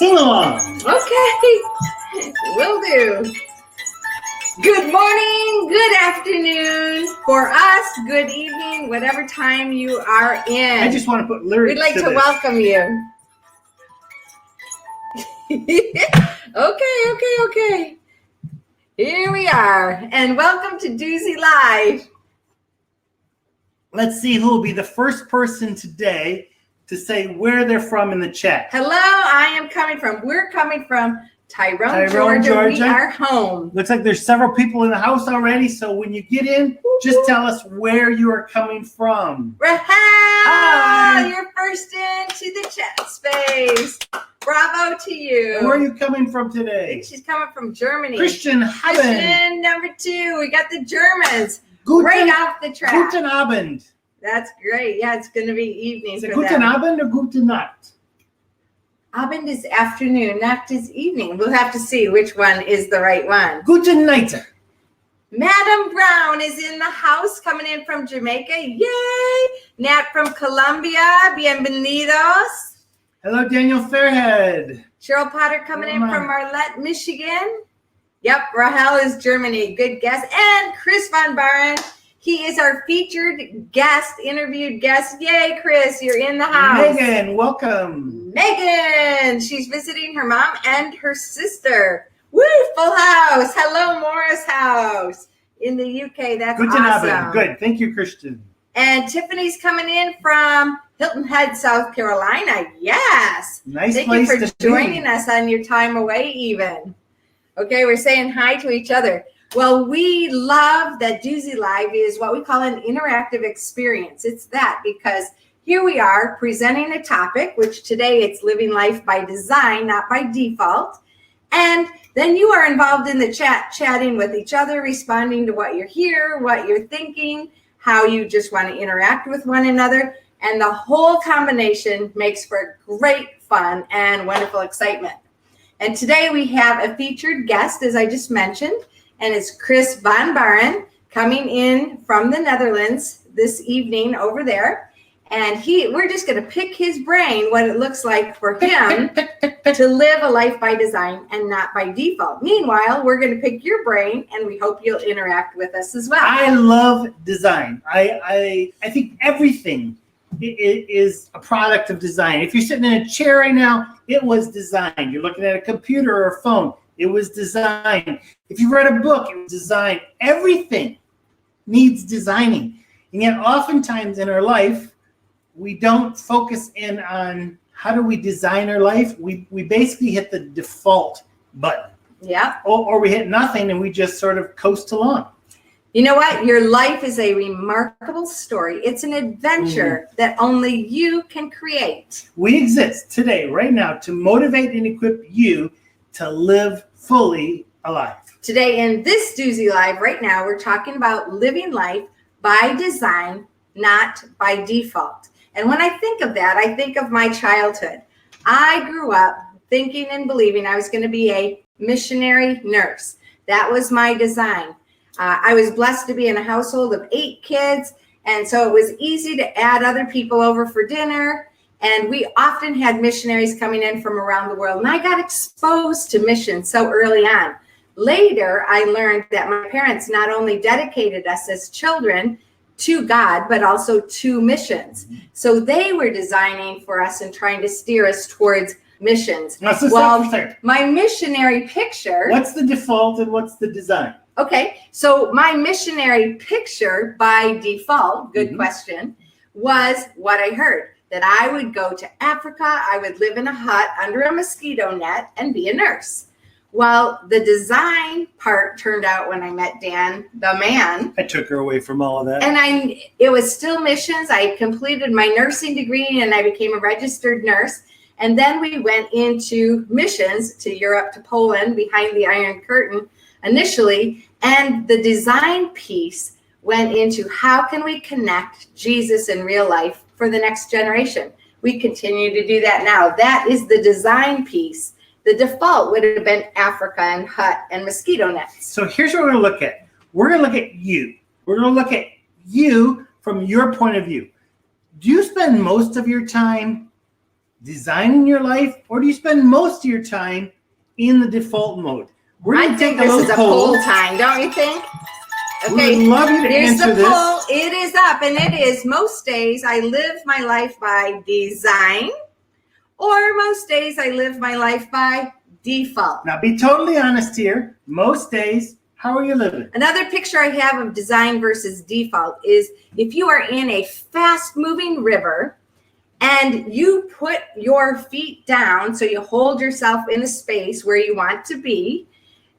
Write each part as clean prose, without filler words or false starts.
Sing along. Okay, will do. Good morning, good afternoon. For us, good evening, whatever time you are in. I just want to put lyrics. We'd like to this. welcome you. Okay. Here we are, and welcome to Duzie Live. Let's see who will be the first person today to say where they're from in the chat. Hello, we're coming from Tyrone, Georgia. We are home. Looks like there's several people in the house already, so when you get in, just tell us where you are coming from. Rahel, Hi. you're first into the chat space. Bravo to you. And where are you coming from I today? think she's coming from Germany. Christian number 2. We got the Germans. Guten, right off the track. Guten Abend. That's great. Yeah, it's going to be evening. Is it for Guten them. Abend or Gute Nacht? Abend is afternoon. Nacht is evening. We'll have to see which one is the right one. Guten Nacht. Madam Brown is in the house, coming in from Jamaica. Yay! Nat from Colombia. Bienvenidos. Hello, Daniel Fairhead. Cheryl Potter coming in from Marlette, Michigan. Yep, Rahel is Germany. Good guess. And Chris Van Baaren. He is our featured guest, interviewed guest. Yay, Chris, you're in the house. Megan, welcome. Megan, she's visiting her mom and her sister. Woo, full house. Hello, Morris House in the UK. That's Guten awesome. Abend. Good. Thank you, Christian. And Tiffany's coming in from Hilton Head, South Carolina. Yes. Nice Thank place you for to joining be. us on your time away even. Okay, we're saying hi to each other. Well, we love that Duzie Live is what we call an interactive experience. It's that because here we are presenting a topic, which today it's living life by design, not by default. And then you are involved in the chat, chatting with each other, responding to what you're hearing, what you're thinking, how you just want to interact with one another. And the whole combination makes for great fun and wonderful excitement. And today we have a featured guest, as I just mentioned, and it's Chris Van Baaren coming in from the Netherlands this evening over there. And we're just going to pick his brain, what it looks like for him to live a life by design and not by default. Meanwhile, we're going to pick your brain, and we hope you'll interact with us as well. I love design. I think everything is a product of design. If you're sitting in a chair right now, it was designed. You're looking at a computer or a phone, it was designed. If you read a book, it was designed. Everything needs designing. And yet oftentimes in our life, we don't focus in on how do we design our life. We basically hit the default button. Yeah. Or we hit nothing and we just sort of coast along. You know what? Your life is a remarkable story. It's an adventure that only you can create. We exist today, right now, to motivate and equip you to live fully alive. Today in this Duzie Live right now, we're talking about living life by design, not by default. And when I think of that, I think of my childhood. I grew up thinking and believing I was going to be a missionary nurse. That was my design. I was blessed to be in a household of 8 kids, and so it was easy to add other people over for dinner. And we often had missionaries coming in from around the world, and I got exposed to missions so early on. Later, I learned that my parents not only dedicated us as children to God, but also to missions. So they were designing for us and trying to steer us towards missions. My missionary picture. What's the default and what's the design? Okay, so my missionary picture by default, good question, was what I heard. That I would go to Africa, I would live in a hut under a mosquito net and be a nurse. Well, the design part turned out when I met Dan, the man. I took her away from all of that. And it was still missions. I completed my nursing degree and I became a registered nurse. And then we went into missions to Europe, to Poland, behind the Iron Curtain initially. And the design piece went into how can we connect Jesus in real life for the next generation. We continue to do that now. That is the design piece. The default would have been Africa and hut and mosquito nets. So here's what we're going to look at. We're going to look at you. We're going to look at you from your point of view. Do you spend most of your time designing your life, or do you spend most of your time in the default mode? I think this is a poll time, don't you think? Okay, we would love you to here's answer the poll. this. It is up, and it is most days I live my life by design, or most days I live my life by default. Now, be totally honest here. Most days, how are you living? Another picture I have of design versus default is if you are in a fast-moving river and you put your feet down so you hold yourself in a space where you want to be,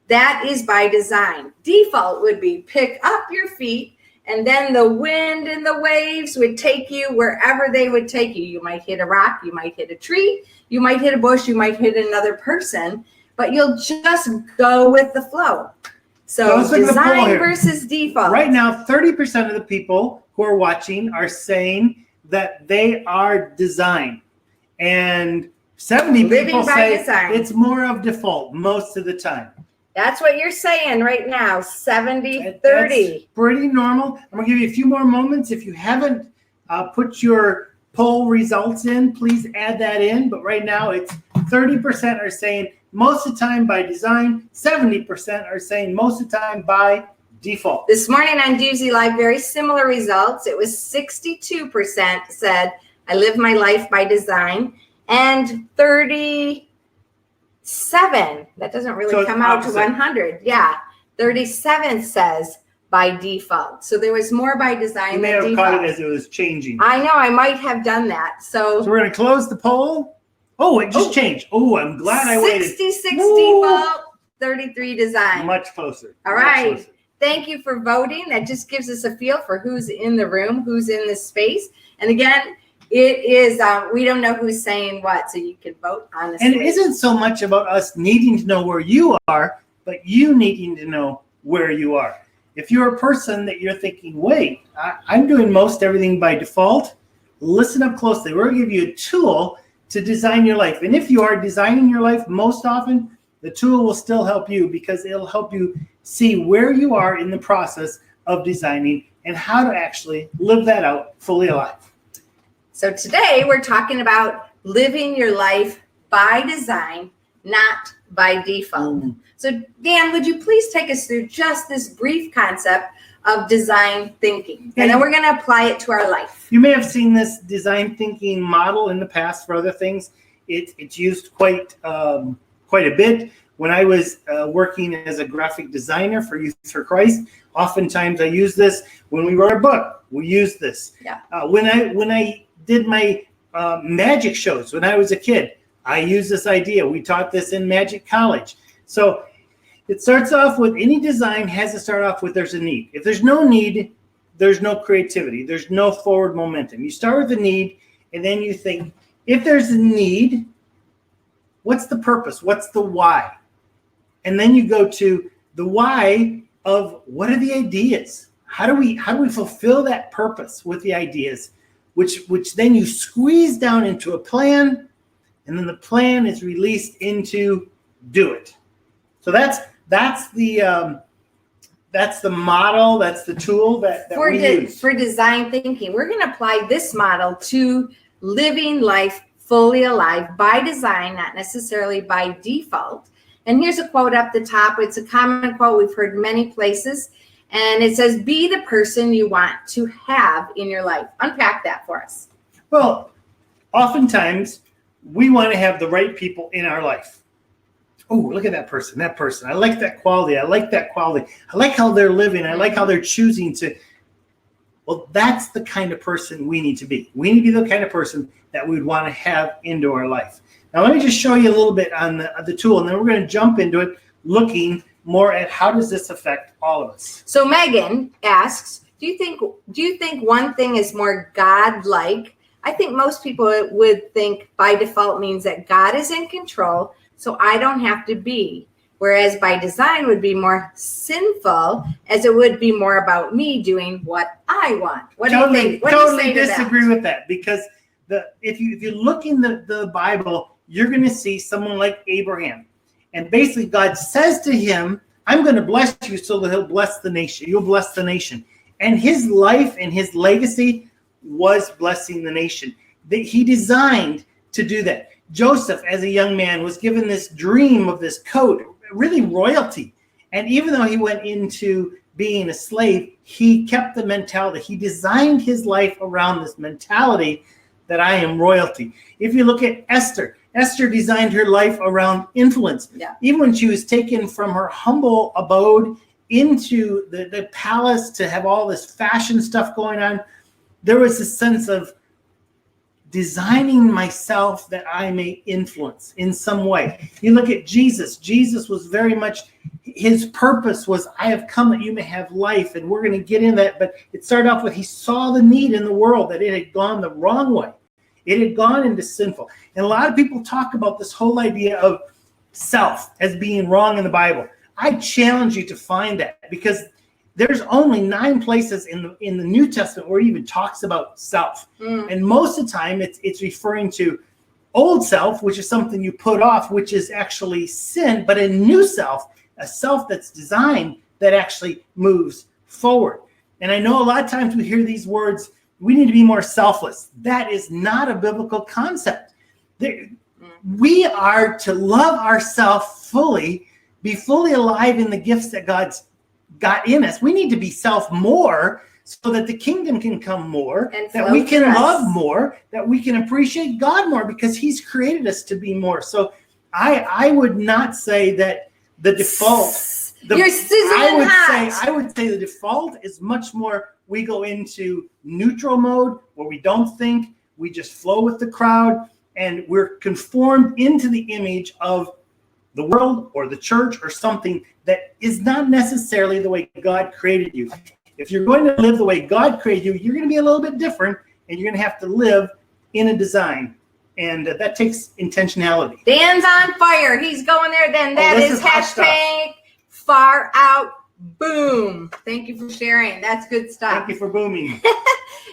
that is by design. Default would be pick up your feet, and then the wind and the waves would take you wherever they would take you. You might hit a rock, you might hit a tree, you might hit a bush, you might hit another person, but you'll just go with the flow. So design versus default. Right now, 30% of the people who are watching are saying that they are design. And 70 people say it's more of default most of the time. That's what you're saying right now, 70-30. That's pretty normal. I'm going to give you a few more moments. If you haven't put your poll results in, please add that in. But right now, it's 30% are saying most of the time by design, 70% are saying most of the time by default. This morning on Duzie Live, very similar results. It was 62% said, I live my life by design, and 37, that doesn't really come out to 100. Yeah, 37 says by default. So there was more by design than default. You may have caught it as it was changing. I know, I might have done that. So we're going to close the poll. Oh, it just changed. Oh, I'm glad I waited. 66 default, 33 design. Much closer. All right. Thank you for voting. That just gives us a feel for who's in the room, who's in this space. And again, it is, we don't know who's saying what, so you can vote honestly. And it isn't so much about us needing to know where you are, but you needing to know where you are. If you're a person that you're thinking, wait, I'm doing most everything by default, listen up closely. We're going to give you a tool to design your life. And if you are designing your life most often, the tool will still help you because it'll help you see where you are in the process of designing and how to actually live that out fully alive. So today we're talking about living your life by design, not by default. So Dan, would you please take us through just this brief concept of design thinking? And then we're going to apply it to our life. You may have seen this design thinking model in the past for other things. It's used quite a bit. When I was working as a graphic designer for Youth for Christ, oftentimes I use this. When we wrote a book, we used this. Yeah. When I did my magic shows when I was a kid, I used this idea. We taught this in Magic College. So it starts off with any design has to start off with there's a need. If there's no need, there's no creativity. There's no forward momentum. You start with the need, and then you think, if there's a need, what's the purpose? What's the why? And then you go to the why of what are the ideas? How do we fulfill that purpose with the ideas? Which then you squeeze down into a plan, and then the plan is released into do it. So that's the model, that's the tool that we use. For design thinking. We're going to apply this model to living life fully alive by design, not necessarily by default. And here's a quote up the top. It's a common quote we've heard many places. And it says, be the person you want to have in your life. Unpack that for us. Well, oftentimes we want to have the right people in our life. Oh, look at that person. I like that quality. I like how they're living. I like how they're choosing to. Well, that's the kind of person we need to be. We need to be the kind of person that we'd want to have into our life. Now, let me just show you a little bit on the tool, and then we're going to jump into it looking more at how does this affect all of us. So Megan asks, do you think one thing is more God-like? I think most people would think by default means that God is in control, so I don't have to be. Whereas by design would be more sinful, as it would be more about me doing what I want. What do you think? What do you say to that? Disagree with that, because if you look in the Bible, you're going to see someone like Abraham. And basically God says to him, I'm going to bless you so that he'll bless the nation. You'll bless the nation. And his life and his legacy was blessing the nation. He designed to do that. Joseph, as a young man, was given this dream of this coat, really royalty. And even though he went into being a slave, he kept the mentality. He designed his life around this mentality that I am royalty. If you look at Esther, Esther designed her life around influence. Yeah. Even when she was taken from her humble abode into the palace to have all this fashion stuff going on, there was a sense of designing myself that I may influence in some way. You look at Jesus. Jesus was very much, his purpose was, I have come that you may have life, and we're going to get in that. But it started off with, he saw the need in the world, that it had gone the wrong way. It had gone into sinful. And a lot of people talk about this whole idea of self as being wrong in the Bible. I challenge you to find that, because there's only 9 places in the New Testament where it even talks about self. And most of the time it's referring to old self, which is something you put off, which is actually sin, but a new self, a self that's designed that actually moves forward. And I know a lot of times we hear these words, we need to be more selfless. That is not a biblical concept. We are to love ourselves fully, be fully alive in the gifts that God's got in us. We need to be self more so that the kingdom can come more, that we can love more, that we can appreciate God more, because he's created us to be more. So I would not say that the default, I would say the default is much more, we go into neutral mode where we don't think, we just flow with the crowd, and we're conformed into the image of the world or the church or something that is not necessarily the way God created you. If you're going to live the way God created you, you're going to be a little bit different, and you're going to have to live in a design. And that takes intentionality. Dan's on fire. He's going there. Then that is hashtag far out boom. Thank you for sharing. That's good stuff. Thank you for booming.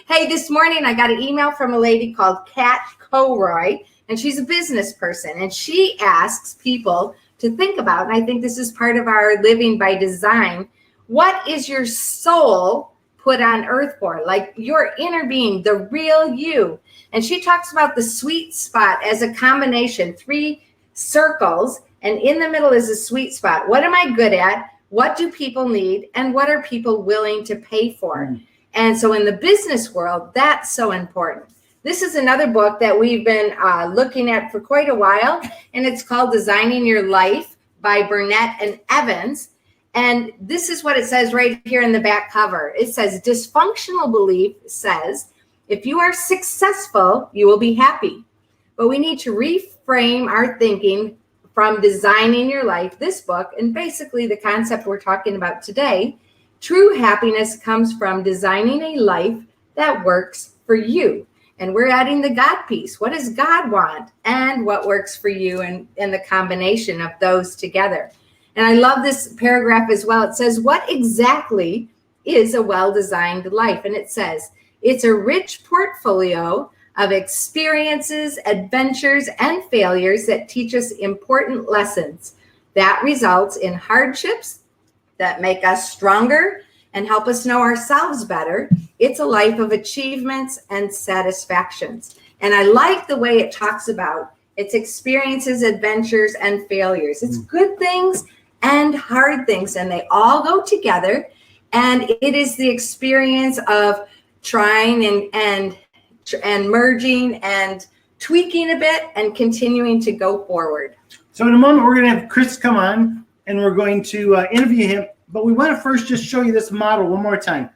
Hey, this morning I got an email from a lady called Kat Colroy, and she's a business person, and she asks people to think about, and I think this is part of our living by design, what is your soul put on earth for? Like your inner being, the real you. And she talks about the sweet spot as a combination, 3 circles, and in the middle is a sweet spot. What am I good at? What do people need? And what are people willing to pay for? And so in the business world, that's so important. This is another book that we've been looking at for quite a while, and it's called Designing Your Life by Burnett and Evans. And this is what it says right here in the back cover. It says, dysfunctional belief says, if you are successful, you will be happy. But we need to reframe our thinking from Designing Your Life, this book, and basically the concept we're talking about today. True happiness comes from designing a life that works for you. And we're adding the God piece. What does God want? And what works for you, and the combination of those together. And I love this paragraph as well. It says, what exactly is a well-designed life? And it says, it's a rich portfolio of experiences, adventures, and failures that teach us important lessons. That results in hardships that make us stronger and help us know ourselves better. It's a life of achievements and satisfactions. And I like the way it talks about its experiences, adventures, and failures. It's good things and hard things, and they all go together. And it is the experience of trying and merging and tweaking a bit and continuing to go forward. So in a moment, we're going to have Chris come on, and we're going to interview him. But we want to first just show you this model one more time.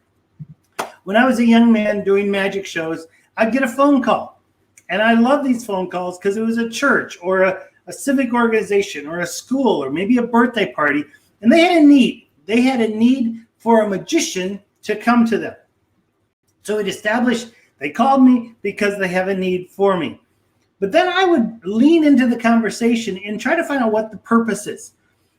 When I was a young man doing magic shows, I'd get a phone call. And I love these phone calls because it was a church or a civic organization or a school or maybe a birthday party. And they had a need. They had a need for a magician to come to them. So it established, they called me because they have a need for me. But then I would lean into the conversation and try to find out what the purpose is.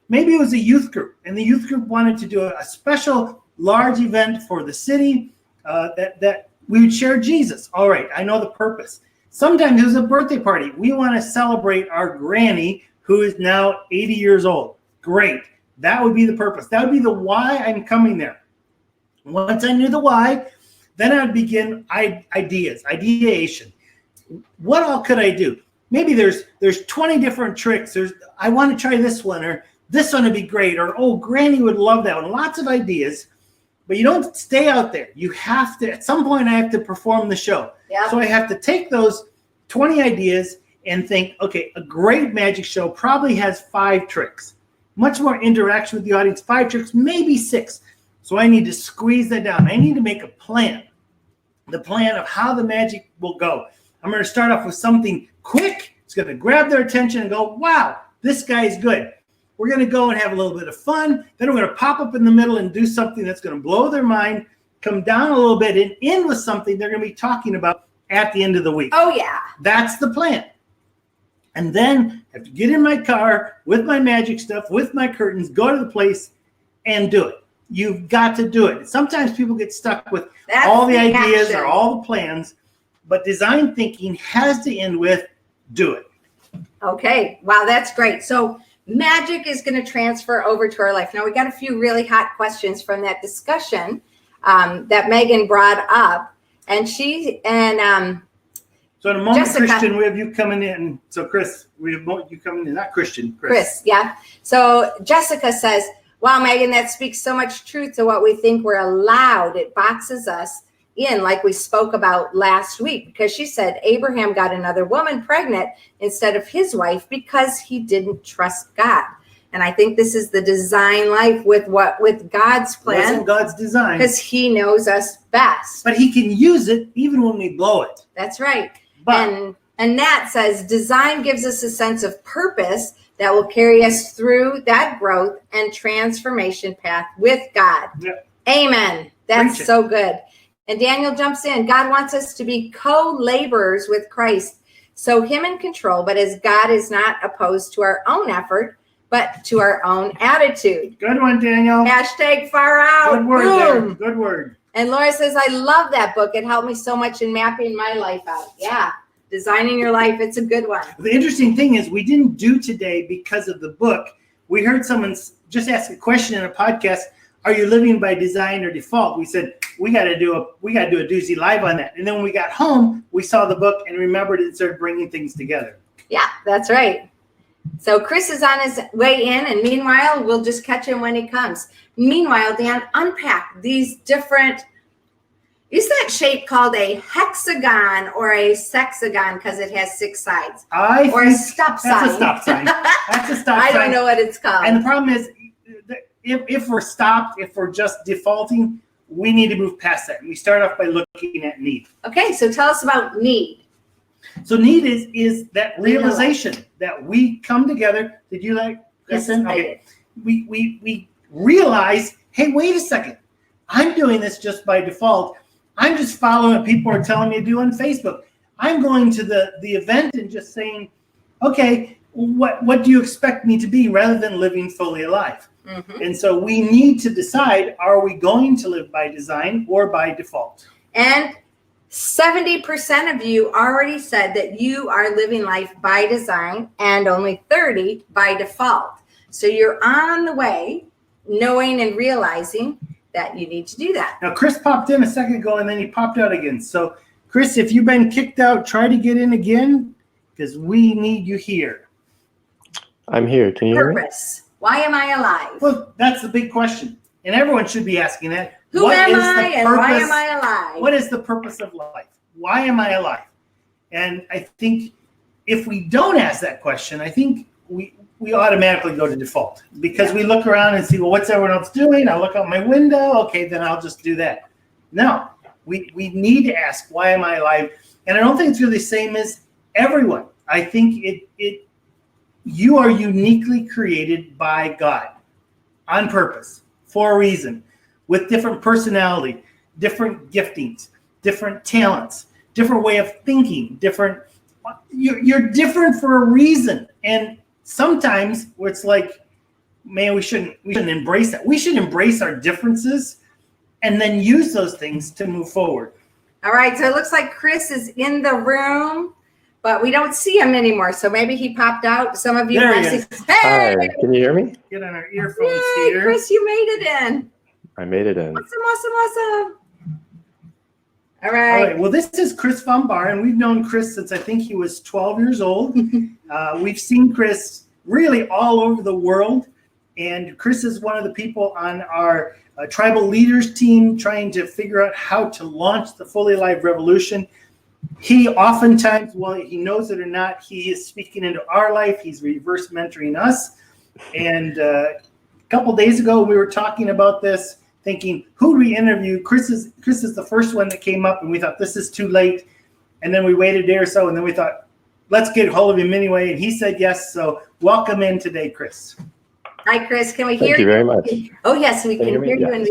Maybe it was a youth group, and the youth group wanted to do a special large event for the city that we would share Jesus. All right, I know the purpose. Sometimes it was a birthday party. We want to celebrate our granny who is now 80 years old. Great. That would be the purpose. That would be the why I'm coming there. Once I knew the why, then I would begin ideation. What all could I do? maybe there's 20 different tricks. I want to try this one, or this one would be great, or oh, Granny would love that one. Lots of ideas, but you don't stay out there. You have to, at some point, I have to perform the show. Yep. So I have to take those 20 ideas and think, okay, a great magic show probably has 5 tricks. Much more interaction with the audience, 5 tricks, maybe 6. So I need to squeeze that down. I need to make a plan. The plan of how the magic will go. I'm going to start off with something quick. It's going to grab their attention and go, wow, this guy's good. We're going to go and have a little bit of fun. Then we're going to pop up in the middle and do something that's going to blow their mind, come down a little bit, and end with something they're going to be talking about at the end of the week. Oh, yeah. That's the plan. And then I have to get in my car with my magic stuff, with my curtains, go to the place and do it. You've got to do it. Sometimes people get stuck with all the ideas or all the plans, but design thinking has to end with do it. Okay. Wow, that's great. So magic is going to transfer over to our life. Now, we got a few really hot questions from that discussion that Megan brought up. And so in a moment, Jessica, Christian, we have you coming in. So Chris, we have you coming in, not Christian. Chris, yeah. So Jessica says, wow, Megan, that speaks so much truth to what we think we're allowed. It boxes us in, like we spoke about last week, because she said Abraham got another woman pregnant instead of his wife because he didn't trust God. And I think this is the design life with God's plan. It wasn't God's design. Because he knows us best. But he can use it even when we blow it. That's right. But, and Nat says design gives us a sense of purpose that will carry us through that growth and transformation path with God. Yep. Amen. That's so good. And Daniel jumps in. God wants us to be co-laborers with Christ. So him in control, but as God is not opposed to our own effort, but to our own attitude. Good one, Daniel. Hashtag far out. Good word. Boom. Good word. And Laura says, I love that book. It helped me so much in mapping my life out. Yeah. Designing your life. It's a good one. The interesting thing is we didn't do today because of the book. We heard someone just ask a question in a podcast. Are you living by design or default? We said, we got to do a Duzie live on that. And then when we got home, we saw the book and remembered it and started bringing things together. Yeah, that's right. So Chris is on his way in, and meanwhile, we'll just catch him when he comes. Meanwhile, Dan, unpack these different, is that shape called a hexagon or a sexagon because it has 6 sides? Or a stop sign? That's a stop sign. That's a stop sign. I don't know what it's called. And the problem is, if we're stopped, if we're just defaulting, we need to move past that. And we start off by looking at need. Okay, so tell us about need. So need is that realization that we come together. Did you listen? Okay. We realize, hey, wait a second. I'm doing this just by default. I'm just following what people are telling me to do on Facebook. I'm going to the event and just saying, okay, what do you expect me to be, rather than living fully alive? Mm-hmm. And so we need to decide, are we going to live by design or by default? And 70% of you already said that you are living life by design, and only 30% by default. So you're on the way, knowing and realizing that you need to do that. Now, Chris popped in a second ago, and then he popped out again. So, Chris, if you've been kicked out, try to get in again, because we need you here. I'm here. Can you hear me? Purpose. Why am I alive? Well, that's the big question. And everyone should be asking that. Who am I and why am I alive? What is the purpose of life? Why am I alive? And I think if we don't ask that question, I think we automatically go to default, because we look around and see, well, what's everyone else doing? I look out my window. Okay, then I'll just do that. No, we need to ask, why am I alive? And I don't think it's really the same as everyone. I think you are uniquely created by God on purpose, for a reason, with different personality, different giftings, different talents, different way of thinking, you're different for a reason. And sometimes where it's like, man, we shouldn't embrace that. We should embrace our differences and then use those things to move forward. All right, so it looks like Chris is in the room, but we don't see him anymore. So maybe he popped out. Some of you might see. Hey! Hi, can you hear me? Get on our earphones. Yay, here. Chris, you made it in. I made it in. Awesome. All All right. right. Well, this is Chris Van Baaren. We've known Chris since I think he was 12 years old. We've seen Chris really all over the world. And Chris is one of the people on our tribal leaders team trying to figure out how to launch the Fully Alive Revolution. He oftentimes, well, he knows it or not, he is speaking into our life. He's reverse mentoring us. And a couple days ago, we were talking about this, thinking, who do we interview? Chris is the first one that came up, and we thought, this is too late. And then we waited a day or so, and then we thought, let's get hold of him anyway. And he said yes. So welcome in today, Chris. Hi, Chris. Can we hear you? Thank you very much. Oh, yes, we can hear you. Yes.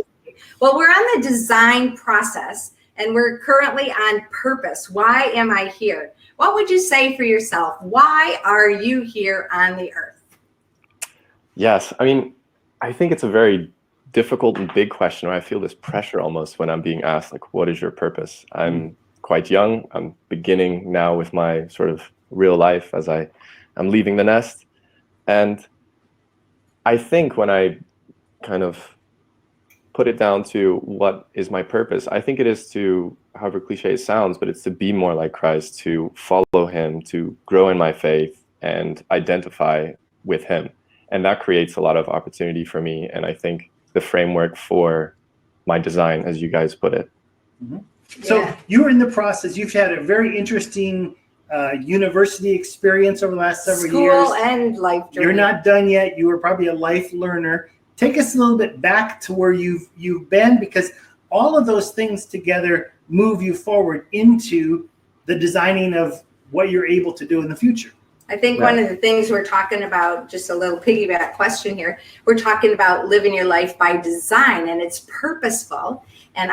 Well, we're on the design process, and we're currently on purpose. Why am I here? What would you say for yourself? Why are you here on the earth? Yes, I mean, I think it's a very difficult and big question where I feel this pressure almost when I'm being asked, like, what is your purpose? I'm quite young. I'm beginning now with my sort of real life as I'm leaving the nest. And I think when I kind of put it down to what is my purpose, I think it is to, however cliche it sounds, but it's to be more like Christ, to follow him, to grow in my faith and identify with him. And that creates a lot of opportunity for me. And I think the framework for my design, as you guys put it. Mm-hmm. So you're in the process. You've had a very interesting university experience over the last several years. School and life journey. You're not done yet. You were probably a life learner. Take us a little bit back to where you've been, because all of those things together move you forward into the designing of what you're able to do in the future. I think one of the things we're talking about, just a little piggyback question here, we're talking about living your life by design, and it's purposeful. And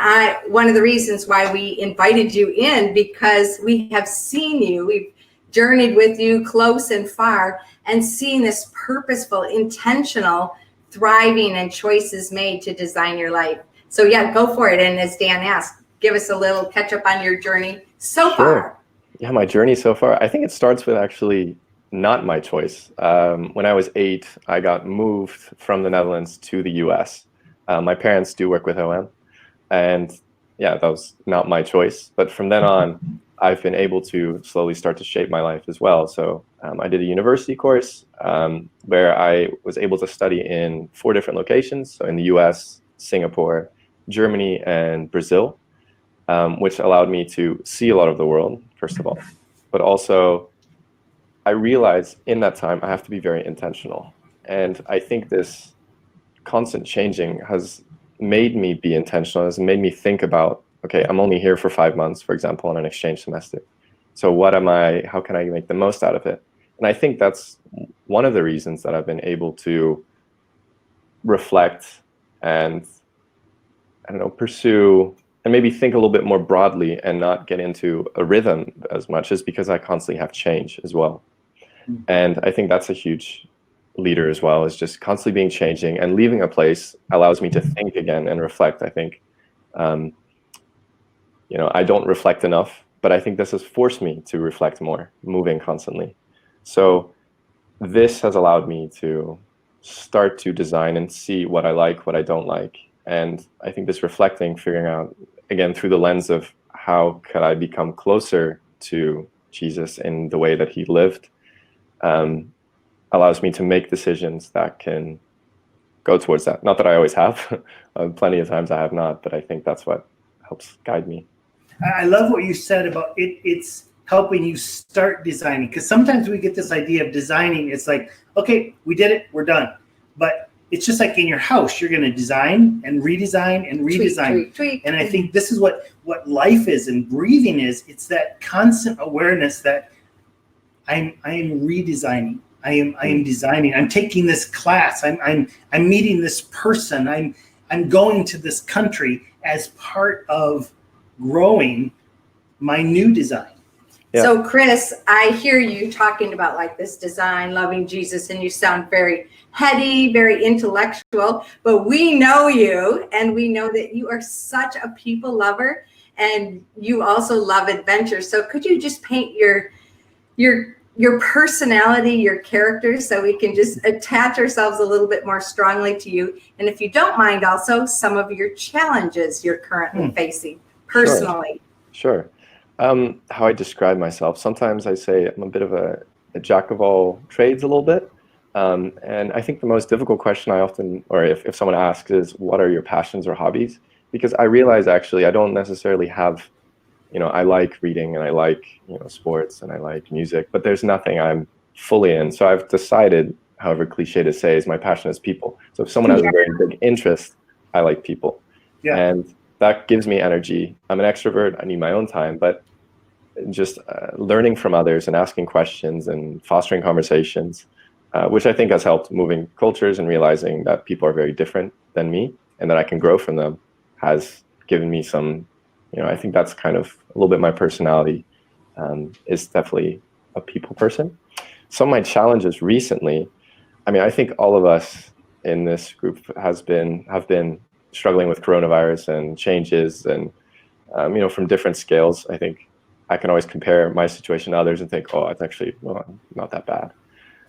one of the reasons why we invited you in, because we have seen you, we've journeyed with you close and far, and seen this purposeful, intentional, thriving and choices made to design your life. So yeah, go for it. And as Dan asked, give us a little catch up on your journey so far. Yeah, my journey so far, I think it starts with actually not my choice. When I was 8, I got moved from the Netherlands to the US. My parents do work with OM, and yeah, that was not my choice. But from then on, I've been able to slowly start to shape my life as well. So I did a university course where I was able to study in 4 different locations. So in the US, Singapore, Germany, and Brazil. Which allowed me to see a lot of the world, first of all. But also, I realized in that time I have to be very intentional. And I think this constant changing has made me be intentional, has made me think about, okay, I'm only here for 5 months, for example, on an exchange semester. So how can I make the most out of it? And I think that's one of the reasons that I've been able to reflect and, pursue and maybe think a little bit more broadly and not get into a rhythm as much, is because I constantly have change as well. Mm-hmm. And I think that's a huge leader as well, is just constantly being changing, and leaving a place allows me to think again and reflect. I think, I don't reflect enough, but I think this has forced me to reflect more, moving constantly. So this has allowed me to start to design and see what I like, what I don't like. And I think this reflecting, figuring out, again, through the lens of how could I become closer to Jesus in the way that he lived, allows me to make decisions that can go towards that. Not that I always have. Plenty of times I have not, but I think that's what helps guide me. I love what you said about it. It's helping you start designing, because sometimes we get this idea of designing. It's like, okay, we did it, we're done. But it's just like in your house, you're going to design and redesign and redesign. Tweak. And I think this is what life is and breathing is. It's that constant awareness that I am redesigning. I am designing. I'm taking this class. I'm meeting this person. I'm going to this country as part of growing my new design. Yeah. So Chris, I hear you talking about like this design, loving Jesus, and you sound very heady, very intellectual, but we know you, and we know that you are such a people lover, and you also love adventure. So could you just paint your personality, your character, so we can just attach ourselves a little bit more strongly to you? And if you don't mind, also some of your challenges you're currently facing personally. Sure. How I describe myself, sometimes I say I'm a bit of a jack of all trades a little bit. And I think the most difficult question I often, or if someone asks, is what are your passions or hobbies? Because I realize actually I don't necessarily have, I like reading and I like, sports and I like music, but there's nothing I'm fully in. So I've decided, however cliche to say, is my passion is people. So if someone has a very big interest, I like people. Yeah. And that gives me energy. I'm an extrovert. I need my own time, but just learning from others and asking questions and fostering conversations, which I think has helped moving cultures and realizing that people are very different than me and that I can grow from them, has given me some, I think that's kind of a little bit my personality, is definitely a people person. Some of my challenges recently, I think all of us in this group have been struggling with coronavirus and changes and, from different scales. I think I can always compare my situation to others and think, oh, it's actually not that bad.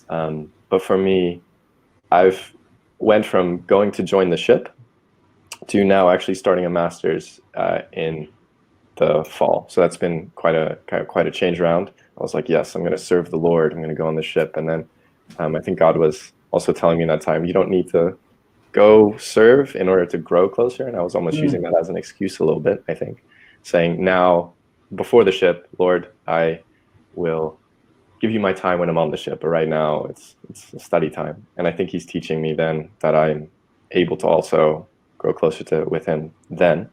But for me, I've went from going to join the ship to now actually starting a master's in the fall. So that's been quite a change around. I was like, yes, I'm going to serve the Lord. I'm going to go on the ship. And then I think God was also telling me in that time, you don't need to go serve in order to grow closer. And I was almost using that as an excuse a little bit, I think, saying now, before the ship, Lord, I will give you my time when I'm on the ship, but right now it's study time. And I think he's teaching me then that I'm able to also grow closer with him then.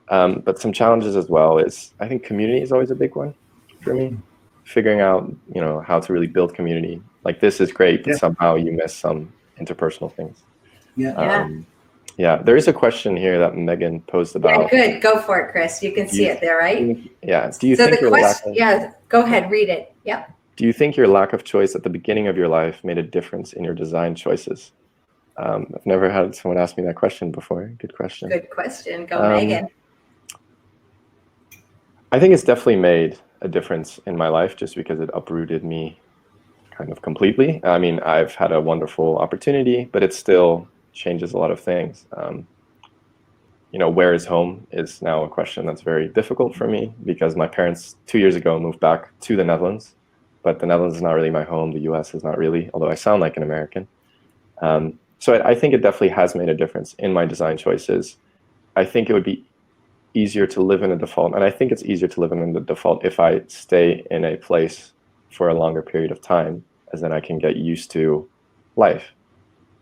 But some challenges as well is, I think community is always a big one for me. Figuring out, how to really build community. Like this is great, but somehow you miss some interpersonal things. Yeah, there is a question here that Megan posed about. Yeah, good. Go for it, Chris. You can see it there, right? Yeah. Do you think your lack of, go ahead, read it. Yep. Do you think your lack of choice at the beginning of your life made a difference in your design choices? I've never had someone ask me that question before. Good question. Good question. Go, Megan. I think it's definitely made a difference in my life just because it uprooted me kind of completely. I've had a wonderful opportunity, but it still changes a lot of things. Where is home is now a question that's very difficult for me because my parents 2 years ago moved back to the Netherlands, but the Netherlands is not really my home. The US is not really, although I sound like an American. So I think it definitely has made a difference in my design choices. I think it would be easier to live in a default, and I think it's easier to live in the default if I stay in a place for a longer period of time, as then I can get used to life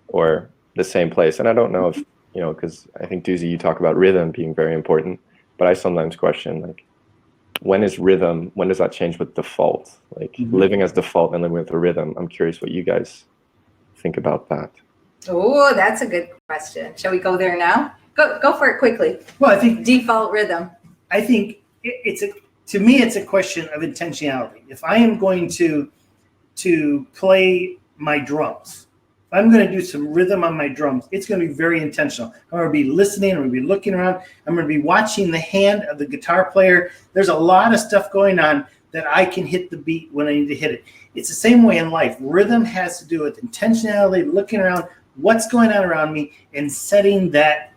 or the same place. And I don't know if, because I think, Duzie, you talk about rhythm being very important, but I sometimes question, like, when is rhythm, when does that change with default? Like living as default and living with a rhythm. I'm curious what you guys think about that. Oh, that's a good question. Shall we go there now? Go for it quickly. Well, I think default rhythm. I think to me, it's a question of intentionality. If I am going to play my drums, if I'm going to do some rhythm on my drums, it's going to be very intentional. I'm going to be listening. I'm going to be looking around. I'm going to be watching the hand of the guitar player. There's a lot of stuff going on that I can hit the beat when I need to hit it. It's the same way in life. Rhythm has to do with intentionality, looking around, what's going on around me, and setting that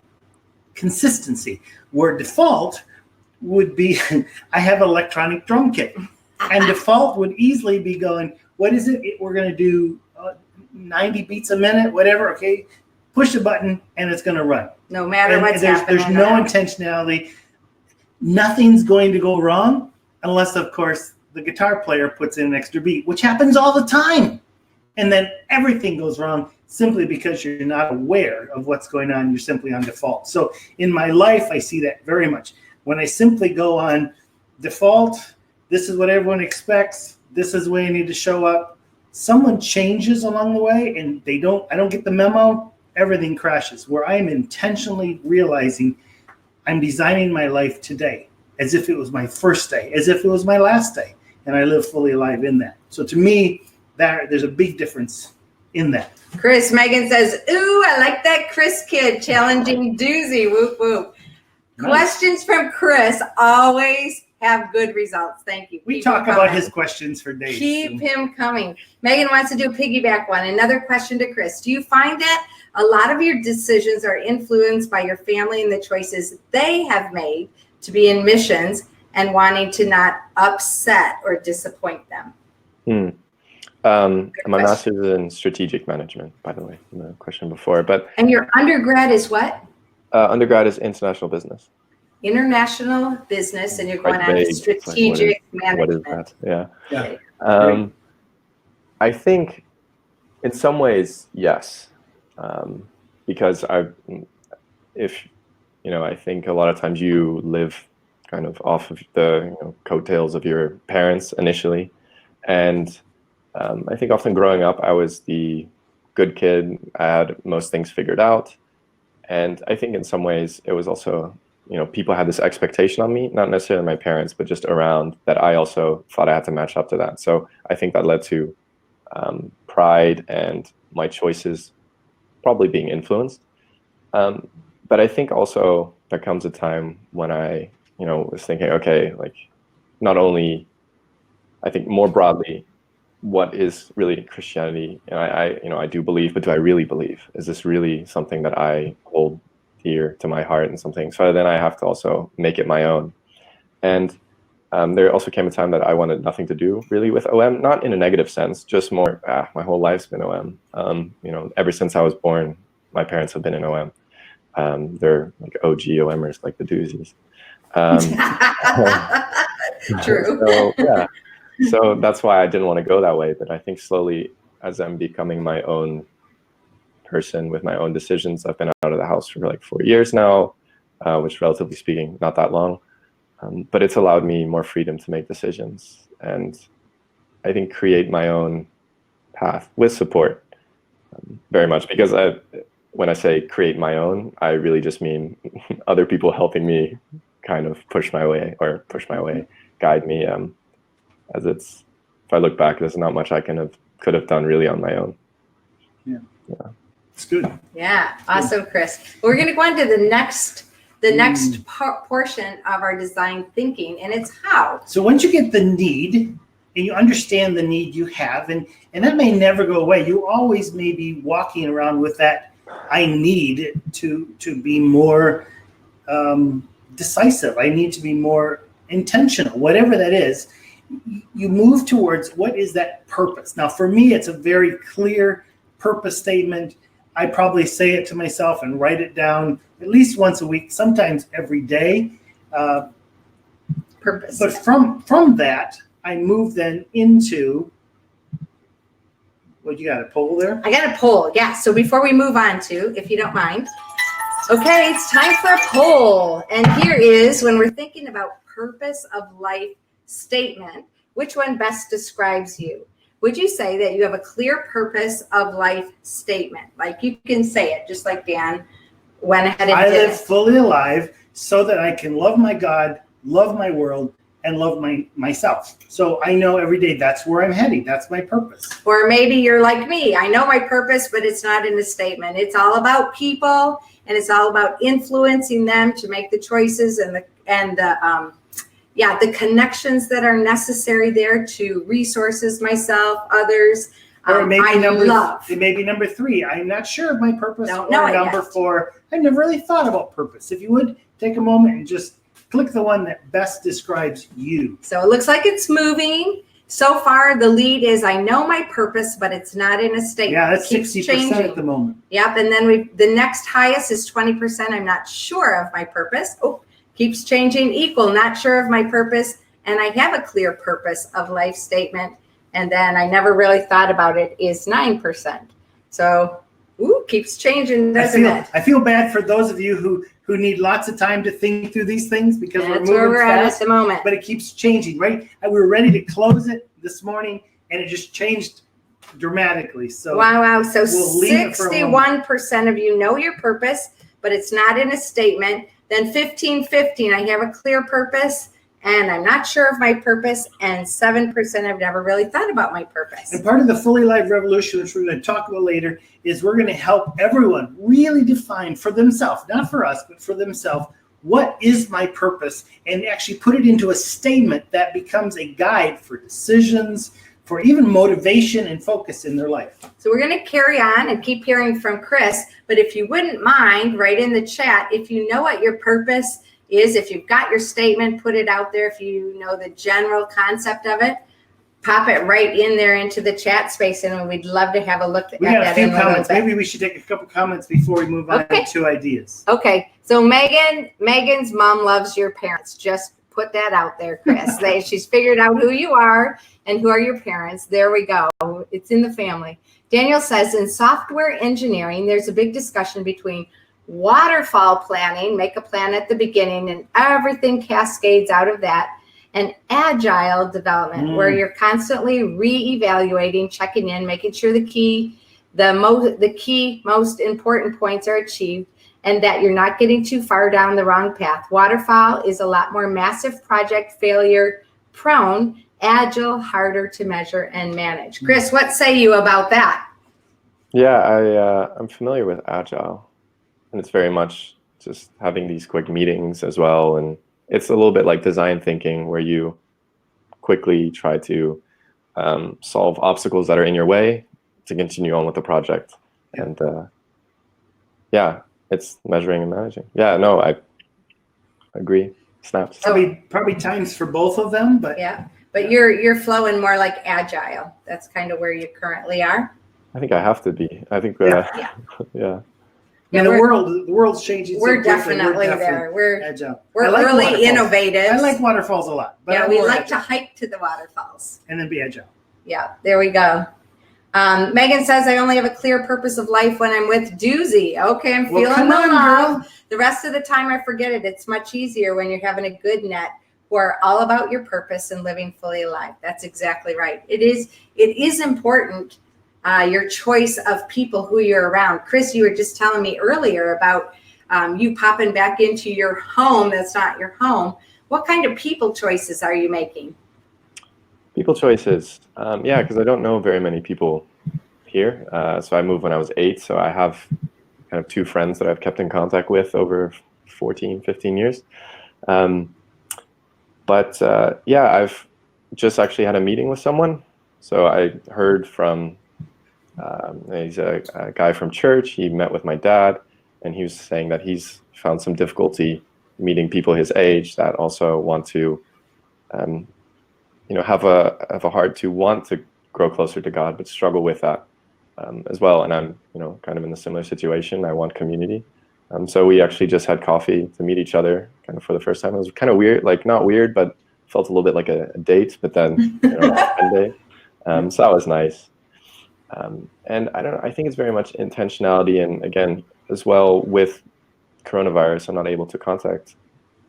consistency. Where default would be, I have an electronic drum kit, and default would easily be going, what is it? We're going to do 90 beats a minute, whatever. Okay, push a button and it's going to run. No matter what's happening. There's no intentionality. Nothing's going to go wrong unless, of course, the guitar player puts in an extra beat, which happens all the time. And then everything goes wrong simply because you're not aware of what's going on. You're simply on default. So in my life, I see that very much. When I simply go on default, this is what everyone expects. This is the way I need to show up. Someone changes along the way and I don't get the memo, everything crashes. Where I'm intentionally realizing I'm designing my life today as if it was my first day, as if it was my last day, and I live fully alive in that. So to me, there's a big difference in that. Chris, Megan says, ooh, I like that Chris kid challenging Duzie. Whoop, whoop. Nice. Questions from Chris always have good results. Thank you. We talk about his questions for days. Keep him coming. Megan wants to do a piggyback one. Another question to Chris. Do you find that a lot of your decisions are influenced by your family and the choices they have made to be in missions and wanting to not upset or disappoint them? My master's is in strategic management, by the way, in the question before. But And your undergrad is what? Undergrad is international business. International business, and you're Quite going on to vague. It's like, strategic what management. is that? Yeah. Yeah. I think in some ways, yes, because I think a lot of times you live kind of off of the coattails of your parents initially, and I think often growing up, I was the good kid. I had most things figured out, and I think in some ways it was also, people had this expectation on me, not necessarily my parents, but just around that I also thought I had to match up to that. So I think that led to pride and my choices probably being influenced. But I think also there comes a time when I, was thinking, okay, like not only, I think more broadly, what is really Christianity? And I do believe, but do I really believe? Is this really something that I hold dear to my heart and something? So then I have to also make it my own. And there also came a time that I wanted nothing to do really with OM, not in a negative sense, just more, my whole life's been OM. Ever since I was born, my parents have been in OM. They're like OG OMers, like the Duzies. True. So, yeah. So that's why I didn't want to go that way. But I think slowly, as I'm becoming my own person with my own decisions, I've been out of the house for like 4 years now, which relatively speaking, not that long. But it's allowed me more freedom to make decisions and I think create my own path with support, very much. Because when I say create my own, I really just mean other people helping me kind of push my way, guide me. As if I look back, there's not much I could have done really on my own. Yeah. It's good. Yeah, awesome, Chris. We're going to go on to the next portion of our design thinking, and it's how. So once you get the need and you understand the need you have, and that may never go away, you always may be walking around with that, I need to be more decisive. I need to be more intentional, whatever that is. You move towards what is that purpose. Now, for me, it's a very clear purpose statement. I probably say it to myself and write it down at least once a week, sometimes every day. Purpose. But from that, I move then into, what, you got a poll there? I got a poll, yeah. So before we move on to, if you don't mind. Okay, it's time for a poll. And here is, when we're thinking about purpose of life statement, which one best describes you? Would you say that you have a clear purpose of life statement? Like you can say it, just like Dan went ahead and did it. I live fully alive so that I can love my God, love my world, and love myself. So I know every day that's where I'm heading. That's my purpose. Or maybe you're like me. I know my purpose, but it's not in a statement. It's all about people, and it's all about influencing them to make the choices and the connections that are necessary there to resources, myself, others. Or maybe it may be number 3. I'm not sure of my purpose. Don't know or it number yet. 4. I've never really thought about purpose. If you would take a moment and just click the one that best describes you. So it looks like it's moving. So far, the lead is I know my purpose, but it's not in a statement. Yeah, that's It keeps 60% changing. at the moment. Yep, and then the next highest is 20%. I'm not sure of my purpose. Oh, keeps changing. Equal, not sure of my purpose. And I have a clear purpose of life statement. And then I never really thought about it is 9%. So, keeps changing, doesn't it? I feel bad for those of you who need lots of time to think through these things because That's we're where moving we're at fast. the moment. But it keeps changing, right? And we were ready to close it this morning, and it just changed dramatically. So Wow. So we'll leave it for a moment. 61% of you know your purpose, but it's not in a statement. Then 15, I have a clear purpose, and I'm not sure of my purpose, and 7% I've never really thought about my purpose. And part of the Fully Live Revolution, which we're going to talk about later, is we're going to help everyone really define for themselves, not for us, but for themselves, what is my purpose, and actually put it into a statement that becomes a guide for decisions, for even motivation and focus in their life. So we're going to carry on and keep hearing from Chris, but if you wouldn't mind, write in the chat if you know what your purpose is if you've got your statement, put it out there. If you know the general concept of it, pop it right in there into the chat space, and we'd love to have a look at that. We got a few in little comments. bit. Maybe we should take a couple comments before we move on Okay. to ideas. Okay, so Megan's mom loves your parents. Just put that out there, Chris. She's figured out who you are and who are your parents. There we go. It's in the family. Daniel says, in software engineering, there's a big discussion between waterfall planning, make a plan at the beginning, and everything cascades out of that, and agile development, where you're constantly reevaluating, checking in, making sure the key most important points are achieved, and that you're not getting too far down the wrong path. Waterfall is a lot more massive project failure prone, agile, harder to measure and manage. Chris, what say you about that? Yeah, I'm familiar with Agile, and it's very much just having these quick meetings as well. And it's a little bit like design thinking, where you quickly try to solve obstacles that are in your way to continue on with the project. And yeah, it's measuring and managing. Yeah, no, I agree. Snaps. Probably times for both of them, but Yeah, but you're flowing more like agile. That's kind of where you currently are. I think I have to be. I think, Yeah. yeah. I mean, the world's changing. so We're quickly. definitely there. We're agile. we're I like really waterfalls. innovative. I like waterfalls a lot. But Yeah, I'm we more like to agile. hike to the waterfalls. And then be agile. Yeah, there we go. Megan says, I only have a clear purpose of life when I'm with Duzie. Okay, I'm Well, feeling come the on, love. girl. The rest of the time, I forget it. It's much easier when you're having a good net who are all about your purpose and living fully alive. That's exactly right. It is important, your choice of people who you're around. Chris, you were just telling me earlier about you popping back into your home that's not your home. What kind of people choices are you making? People choices. Yeah, because I don't know very many people here. So I moved when I was 8. So I have kind of 2 friends that I've kept in contact with over 14, 15 years. But yeah, I've just actually had a meeting with someone. So I heard from, he's a guy from church. He met with my dad, and he was saying that he's found some difficulty meeting people his age that also want to, have a heart to want to grow closer to God, but struggle with that as well. And I'm, kind of in a similar situation. I want community. So we actually just had coffee to meet each other kind of for the first time. It was kind of weird, like not weird, but felt a little bit like a date, but then, one day. So that was nice. And I don't know, I think it's very much intentionality. And again, as well with coronavirus, I'm not able to contact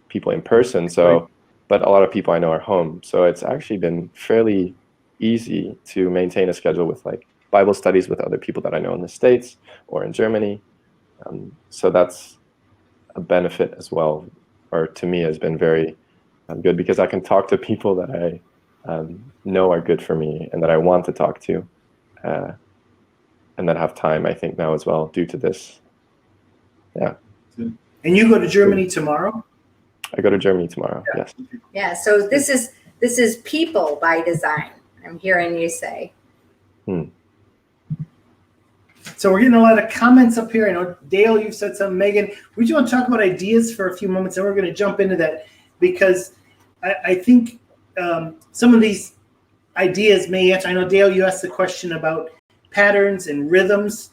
people in person. So, but a lot of people I know are home. So it's actually been fairly easy to maintain a schedule with like Bible studies with other people that I know in the States or in Germany. So that's a benefit as well, or to me has been very good, because I can talk to people that I know are good for me and that I want to talk to, and that have time, I think, now as well due to this. Yeah. And you go to Germany tomorrow? I go to Germany tomorrow. Yeah. Yes. Yeah, so this is people by design, I'm hearing you say. So we're getting a lot of comments up here. I know, Dale, you've said something. Megan, we just want to talk about ideas for a few moments, and we're going to jump into that, because I think some of these ideas may answer. I know, Dale, you asked the question about patterns and rhythms.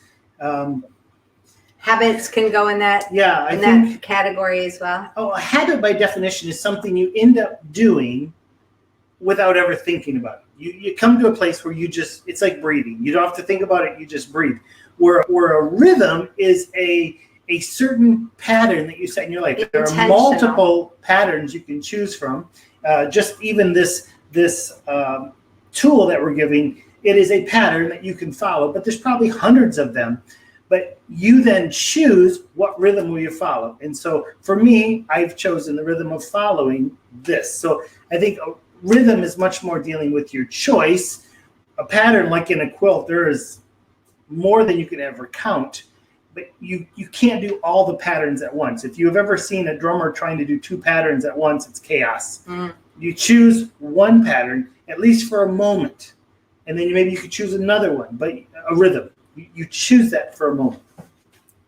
Habits can go in that that category as well. Oh, a habit by definition is something you end up doing without ever thinking about it. You come to a place where it's like breathing. You don't have to think about it, you just breathe. Where a rhythm is a certain pattern that you set in your life. There are multiple patterns you can choose from. Just even this tool that we're giving, it is a pattern that you can follow, but there's probably hundreds of them. But you then choose what rhythm will you follow. And so for me, I've chosen the rhythm of following this. So I think a rhythm is much more dealing with your choice. A pattern, like in a quilt, there is more than you can ever count. But you can't do all the patterns at once. If you've ever seen a drummer trying to do 2 patterns at once, it's chaos. You choose one pattern, at least for a moment. And then maybe you could choose another one, but a rhythm. You choose that for a moment.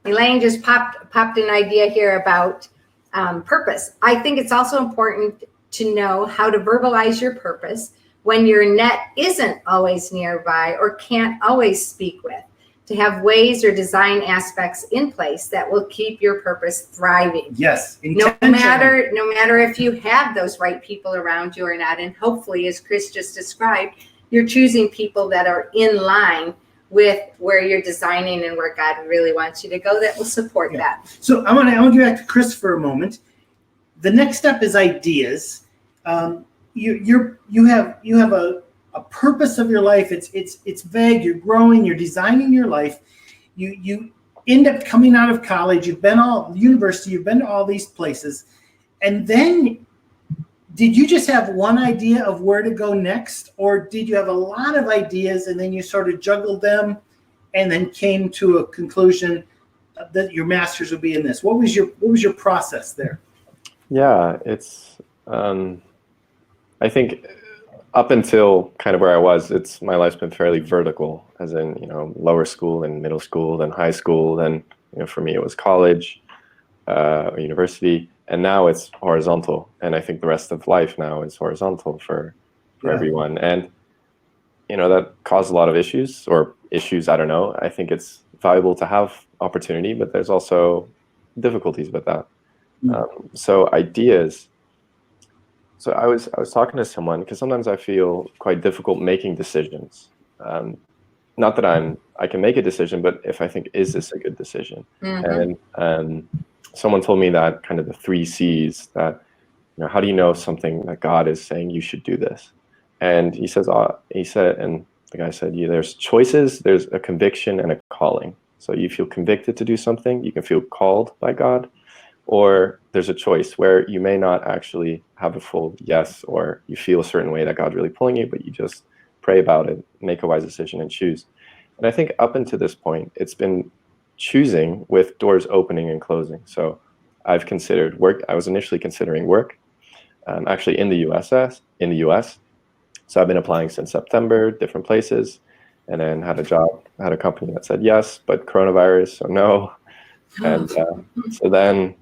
Elaine just popped an idea here about purpose. I think it's also important to know how to verbalize your purpose when your net isn't always nearby or can't always speak with, to have ways or design aspects in place that will keep your purpose thriving. Yes. No matter if you have those right people around you or not. And hopefully, as Chris just described, you're choosing people that are in line with where you're designing and where God really wants you to go that will support that. So I want to get back to Chris for a moment. The next step is ideas. You have a purpose of your life. It's vague. You're growing. You're designing your life. You end up coming out of college. You've been university. You've been to all these places, and then did you just have one idea of where to go next, or did you have a lot of ideas and then you sort of juggled them, and then came to a conclusion that your master's would be in this? What was your process there? Yeah, it's. I think up until kind of where I was, my life's been fairly vertical, as in, lower school and middle school, then high school, then, for me it was college or university, and now it's horizontal. And I think the rest of life now is horizontal for everyone. And, that caused a lot of issues, I don't know. I think it's valuable to have opportunity, but there's also difficulties with that. So ideas. So I was talking to someone, because sometimes I feel quite difficult making decisions. Not that I can make a decision, but if I think, is this a good decision? Mm-hmm. And someone told me that kind of the 3 C's, that, how do you know something that God is saying you should do this? And the guy said, there's choices, there's a conviction, and a calling. So you feel convicted to do something, you can feel called by God. Or there's a choice where you may not actually have a full yes, or you feel a certain way that God's really pulling you, but you just pray about it, make a wise decision, and choose. And I think up until this point, it's been choosing with doors opening and closing. So I've considered work. I was initially considering work, actually in the US. So I've been applying since September, different places, and then had a company that said yes, but coronavirus, so no. And so then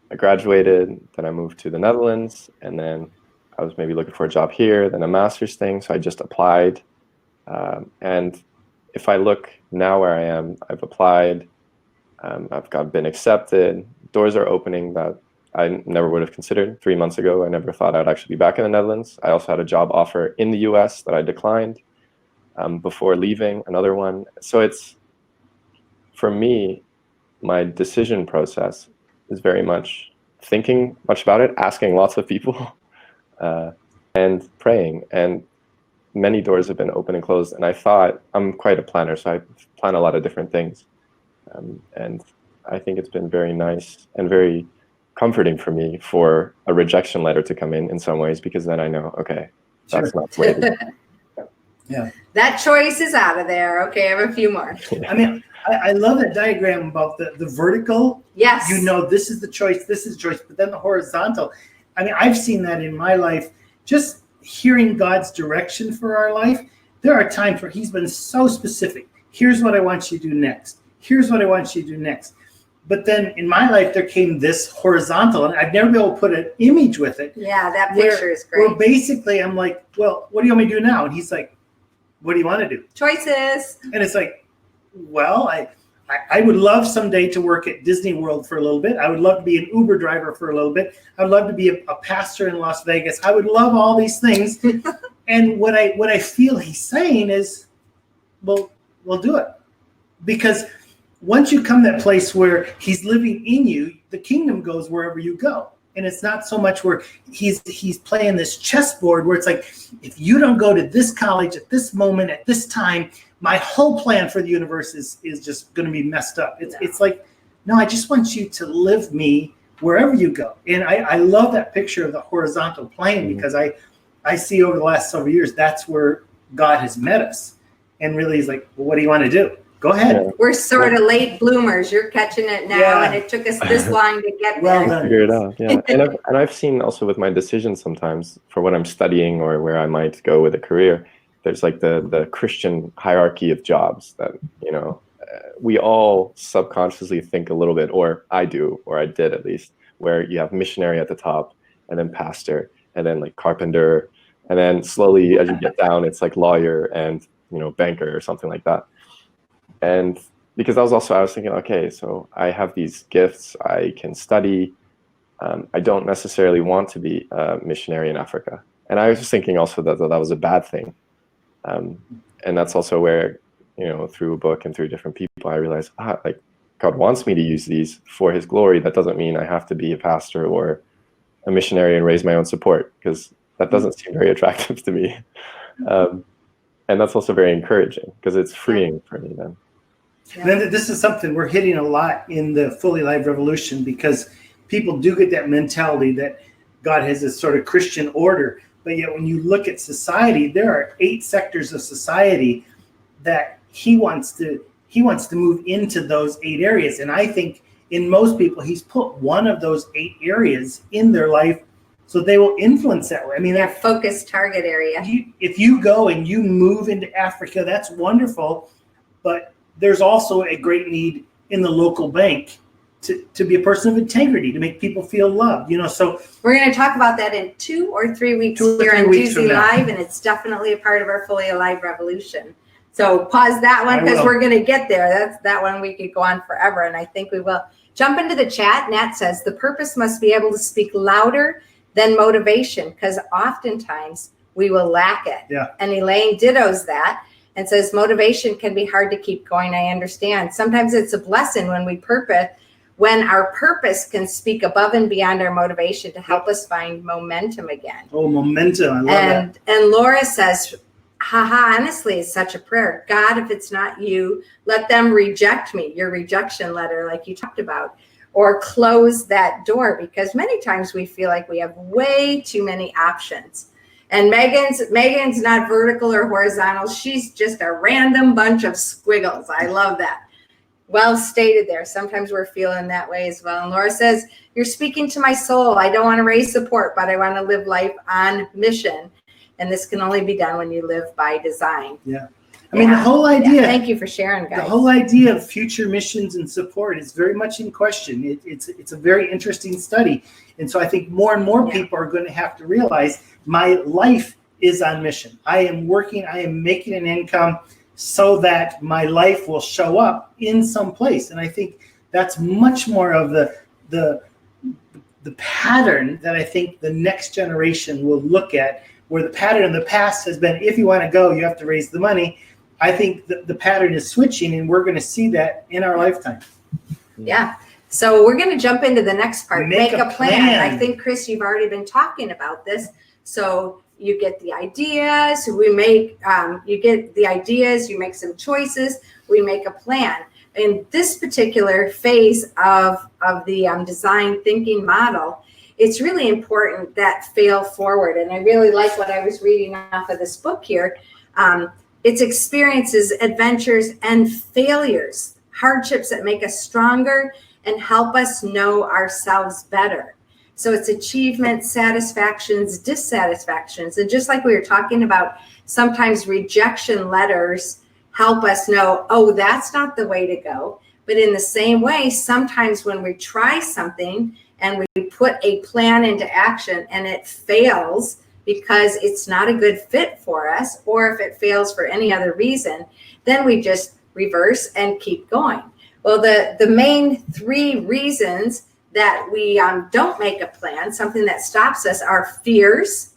I graduated, then I moved to the Netherlands, and then I was maybe looking for a job here, then a master's thing, so I just applied. And if I look now where I am, I've applied, I've been accepted, doors are opening that I never would have considered 3 months ago. I never thought I'd actually be back in the Netherlands. I also had a job offer in the US that I declined before leaving, another one. So it's, for me, my decision process is very much thinking much about it, asking lots of people, and praying. And many doors have been open and closed. And I thought, I'm quite a planner, so I plan a lot of different things. And I think it's been very nice and very comforting for me for a rejection letter to come in some ways, because then I know, okay, that's not the way to do. Yeah. That choice is out of there. Okay, I have a few more. I mean, I love that diagram about the vertical. Yes. This is the choice, this is the choice, but then the horizontal. I mean, I've seen that in my life, just hearing God's direction for our life. There are times where he's been so specific. Here's what I want you to do next. Here's what I want you to do next. But then in my life, there came this horizontal, and I've never been able to put an image with it. Yeah, that picture is great. Where basically I'm like, well, what do you want me to do now? And he's like, what do you want to do? Choices. And it's like, well, I would love someday to work at Disney World for a little bit. I would love to be an Uber driver for a little bit. I would love to be a pastor in Las Vegas. I would love all these things. And what I feel he's saying is, well, we'll do it. Because once you come to that place where he's living in you, the kingdom goes wherever you go. And it's not so much where he's playing this chessboard where it's like, if you don't go to this college at this moment, at this time, my whole plan for the universe is just going to be messed up. It's like, no, I just want you to live me wherever you go. And I love that picture of the horizontal plane, because I see over the last several years, that's where God has met us. And really he's like, well, what do you want to do? Go ahead. We're sort of late bloomers. You're catching it now, and it took us this long to get there. Well figure it out. Yeah, and I've seen also with my decisions sometimes for what I'm studying or where I might go with a career. There's like the Christian hierarchy of jobs that we all subconsciously think a little bit, or I do, or I did at least. where you have missionary at the top, and then pastor, and then like carpenter, and then slowly as you get down, it's like lawyer and banker or something like that. And because I was thinking, okay, so I have these gifts, I can study. I don't necessarily want to be a missionary in Africa. And I was just thinking also that was a bad thing. And that's also where, through a book and through different people, I realized, like God wants me to use these for his glory. That doesn't mean I have to be a pastor or a missionary and raise my own support, because that doesn't seem very attractive to me. And that's also very encouraging because it's freeing for me then. And then this is something we're hitting a lot in the Fully Alive Revolution, because people do get that mentality that God has this sort of Christian order. But yet when you look at society, there are 8 sectors of society that he wants to move into those 8 areas. And I think in most people, he's put one of those 8 areas in their life so they will influence that way. I mean, that focused target area. If you go and you move into Africa, that's wonderful. But there's also a great need in the local bank to be a person of integrity, to make people feel loved. So we're going to talk about that in 2 or 3 weeks here on Duzie Live, and it's definitely a part of our Fully Alive Revolution. So pause that one, because we're going to get there. That's that one we could go on forever, and I think we will. Jump into the chat. Nat says, the purpose must be able to speak louder than motivation, because oftentimes we will lack it. Yeah. And Elaine dittos that and says, motivation can be hard to keep going. I understand. Sometimes it's a blessing when our purpose can speak above and beyond our motivation to help us find momentum again. Oh, momentum. I love that. And Laura says, honestly, it's such a prayer. God, if it's not you, let them reject me, your rejection letter, like you talked about, or close that door, because many times we feel like we have way too many options. And Megan's not vertical or horizontal. She's just a random bunch of squiggles. I love that. Well stated there. Sometimes we're feeling that way as well. And Laura says, you're speaking to my soul. I don't want to raise support, but I want to live life on mission. And this can only be done when you live by design. Yeah. I mean, the whole idea. Thank you for sharing, guys. The whole idea of future missions and support is very much in question. It's a very interesting study. And so I think more and more people are going to have to realize my life is on mission. I am working, I am making an income so that my life will show up in some place. And I think that's much more of the pattern that I think the next generation will look at, where the pattern in the past has been, if you want to go, you have to raise the money. I think the pattern is switching, and we're going to see that in our lifetime. Yeah. So we're going to jump into the next part. Make a plan. I think, Chris, you've already been talking about this. So you get the ideas, you get the ideas, you make some choices, we make a plan. In this particular phase of the design thinking model, it's really important that fail forward. And I really like what I was reading off of this book here. It's experiences, adventures, and failures, hardships that make us stronger and help us know ourselves better. So it's achievements, satisfactions, dissatisfactions. And just like we were talking about, sometimes rejection letters help us know, oh, that's not the way to go. But in the same way, sometimes when we try something and we put a plan into action and it fails because it's not a good fit for us, or if it fails for any other reason, then we just reverse and keep going. Well, the main 3 reasons that we don't make a plan, something that stops us, are fears,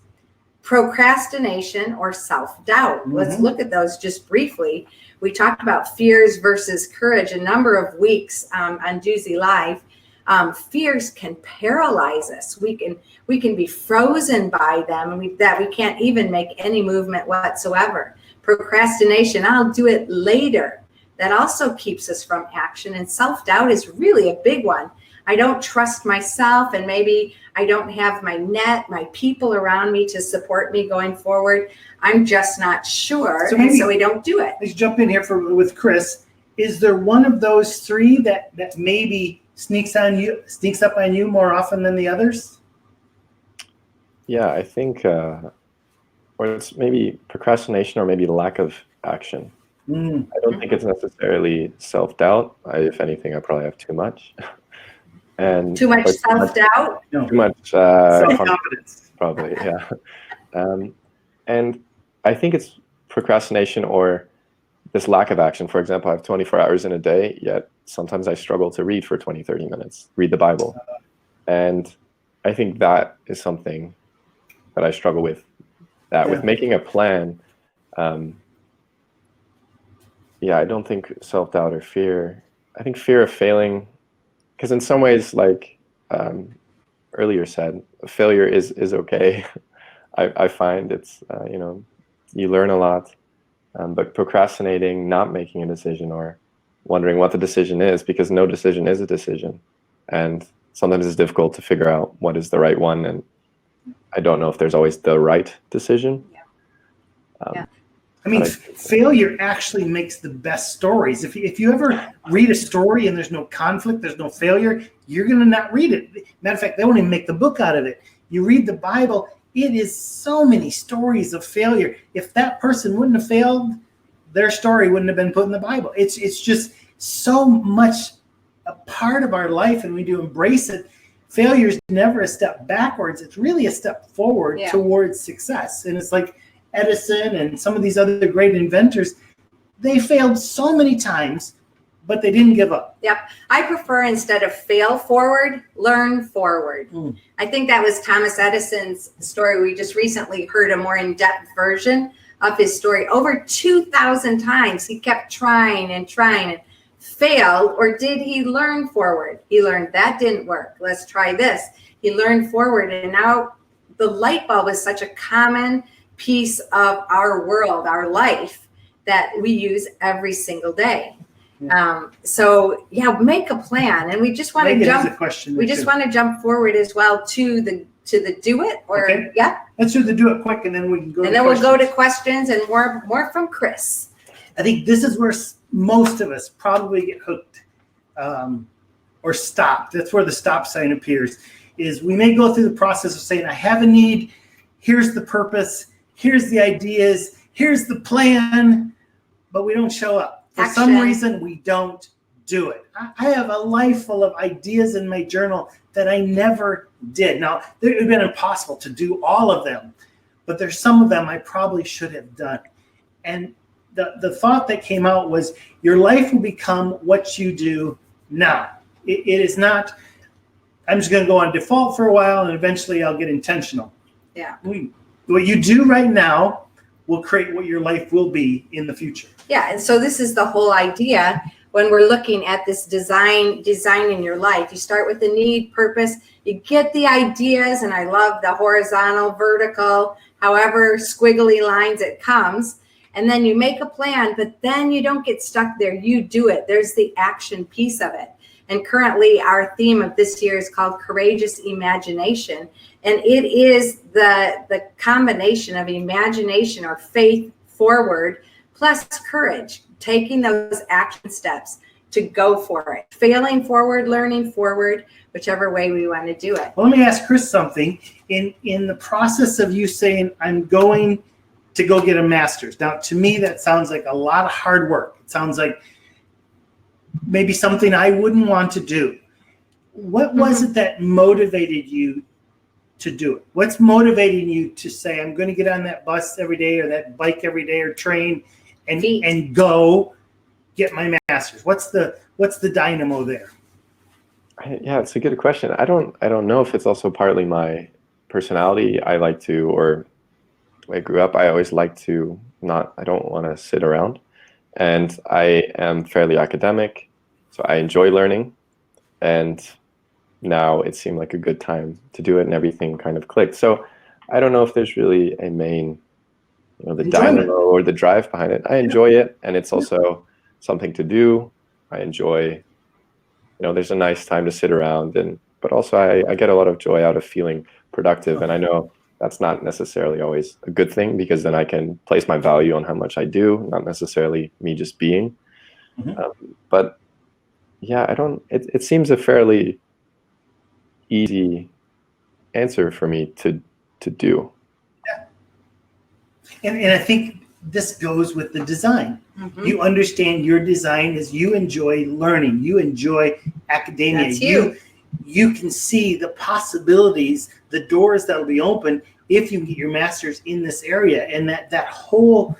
procrastination, or self-doubt. Mm-hmm. Let's look at those just briefly. We talked about fears versus courage a number of weeks on Duzie Live. Fears can paralyze us. We can be frozen by them, and we can't even make any movement whatsoever. Procrastination, I'll do it later. That also keeps us from action. And self-doubt is really a big one. I don't trust myself, and maybe I don't have my people around me to support me going forward. I'm just not sure, so we don't do it. Let's jump in here with Chris. Is there one of those 3 that maybe sneaks up on you more often than the others? Yeah, I think, or it's maybe procrastination or maybe lack of action. I don't think it's necessarily self-doubt. If anything, I probably have too much. And Too much self-doubt? No. too much Self-confidence. probably, yeah. And I think it's procrastination or this lack of action. For example, I have 24 hours in a day, yet sometimes I struggle to read for 20, 30 minutes, read the Bible. And I think that is something that I struggle with, with making a plan. I don't think self-doubt or fear. I think fear of failing, because in some ways, like earlier said, failure is okay. I find it's, you learn a lot, but procrastinating, not making a decision or wondering what the decision is, because no decision is a decision. And sometimes it's difficult to figure out what is the right one. And I don't know if there's always the right decision. I mean, failure actually makes the best stories. If you ever read a story and there's no conflict, there's no failure, you're going to not read it. Matter of fact, they won't even make the book out of it. You read the Bible, it is so many stories of failure. If that person wouldn't have failed, their story wouldn't have been put in the Bible. It's just so much a part of our life, and we do embrace it. Failure is never a step backwards. It's really a step forward towards success. And it's like Edison and some of these other great inventors, they failed so many times, but they didn't give up. Yep. I prefer, instead of fail forward, learn forward. I think that was Thomas Edison's story. We just recently heard a more in-depth version of his story. Over 2,000 times he kept trying and failed. Or did he learn forward? He learned that didn't work. Let's try this. He learned forward, and now the light bulb is such a common piece of our world, our life, that we use every single day. Make a plan, and we just want to jump. We just want to jump forward as well to the do it, or Let's do the do it quick, and then we can go. And then we'll go to questions and more from Chris. I think this is where most of us probably get hooked or stopped. That's where the stop sign appears. Is we may go through the process of saying, I have a need. Here's the purpose. Here's the ideas. Here's the plan. But we don't show up. For some reason, we don't do it. I have a life full of ideas in my journal that I never did. Now, it would have been impossible to do all of them, but there's some of them I probably should have done. And the thought that came out was, your life will become what you do now. It is not, I'm just going to go on default for a while and eventually I'll get intentional. Yeah. What you do right now will create what your life will be in the future. Yeah, and so this is the whole idea when we're looking at this design in your life. You start with the need, purpose, you get the ideas, and I love the horizontal, vertical, however squiggly lines it comes, and then you make a plan, but then you don't get stuck there. You do it. There's the action piece of it. And currently our theme of this year is called Courageous Imagination. And it is the combination of imagination or faith forward plus courage, taking those action steps to go for it. Failing forward, learning forward, whichever way we want to do it. Well, let me ask Chris something. In the process of you saying, I'm going to go get a master's. Now, to me, that sounds like a lot of hard work. It sounds like maybe something I wouldn't want to do. What was it that motivated you to do it? What's motivating you to say, I'm going to get on that bus every day or that bike every day or train and go get my master's? What's the dynamo there? Yeah, it's a good question. I don't know if it's also partly my personality. I like to, or the way I grew up, I always like to I don't want to sit around. And I am fairly academic, so I enjoy learning. And now it seemed like a good time to do it, and everything kind of clicked. So I don't know if there's really a main, the dynamo or the drive behind it. I enjoy it, and it's also something to do. I enjoy, there's a nice time to sit around, but also I get a lot of joy out of feeling productive. And I know that's not necessarily always a good thing, because then I can place my value on how much I do, not necessarily me just being. But yeah, it seems a fairly easy answer for me to do. Yeah. And I think this goes with the design. You understand your design is you enjoy learning, you enjoy academia. That's you. you can see the possibilities, the doors that'll be open if you get your master's in this area, and that whole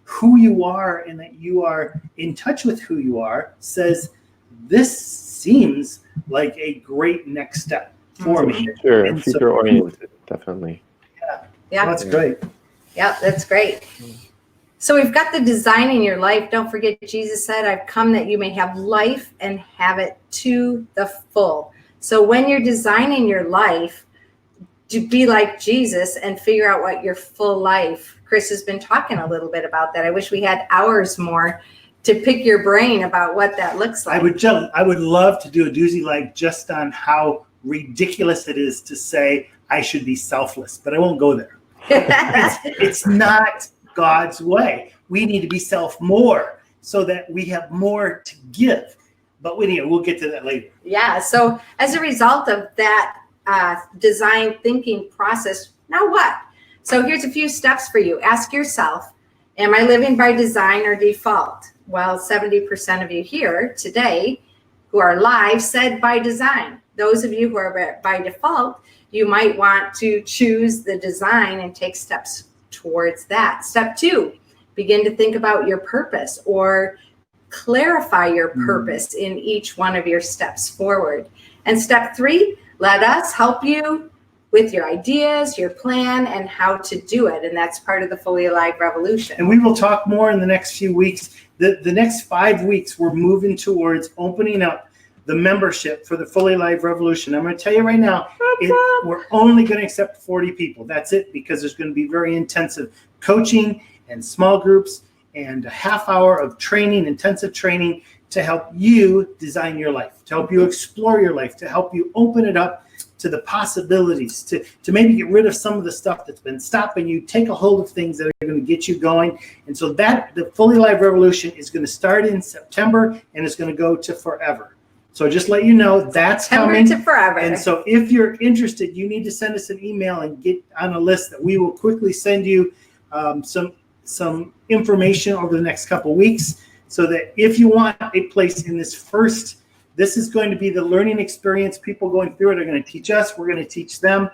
who you are and that you are in touch with who you are says this seems like a great next step for me. Future oriented, definitely. Yeah, Well, that's great. Yeah, that's great. So we've got the design in your life. Don't forget, Jesus said, I've come that you may have life and have it to the full. So when you're designing your life, to be like Jesus and figure out what your full life. Chris has been talking a little bit about that. I wish we had hours more to pick your brain about what that looks like. I would love to do a Duzie Live just on how ridiculous it is to say I should be selfless, but I won't go there. It's not God's way. We need to be self more so that we have more to give. But we'll get to that later. Yeah. So as a result of that design thinking process, now what? So here's a few steps for you. Ask yourself, am I living by design or default? Well, 70% of you here today who are live said by design. Those of you who are by default, you might want to choose the design and take steps towards that. Step 2, begin to think about your purpose or clarify your purpose in each one of your steps forward. And step 3, let us help you with your ideas, your plan, and how to do it. And that's part of the Fully Alive Revolution. And we will talk more in the next few weeks. The next 5 weeks, we're moving towards opening up the membership for the Fully Alive Revolution. I'm going to tell you right now, we're only going to accept 40 people. That's it, because there's going to be very intensive coaching and small groups and a half hour of training, intensive training to help you design your life, to help you explore your life, to help you open it up to the possibilities, to maybe get rid of some of the stuff that's been stopping you, take a hold of things that are going to get you going. And so that the Fully Alive Revolution is going to start in September and it's going to go to forever. So just let you know that's coming to forever. And so if you're interested, you need to send us an email and get on a list that we will quickly send you some information over the next couple weeks, so that if you want a place in this is going to be the learning experience. People going through it are going to teach us. We're going to teach them.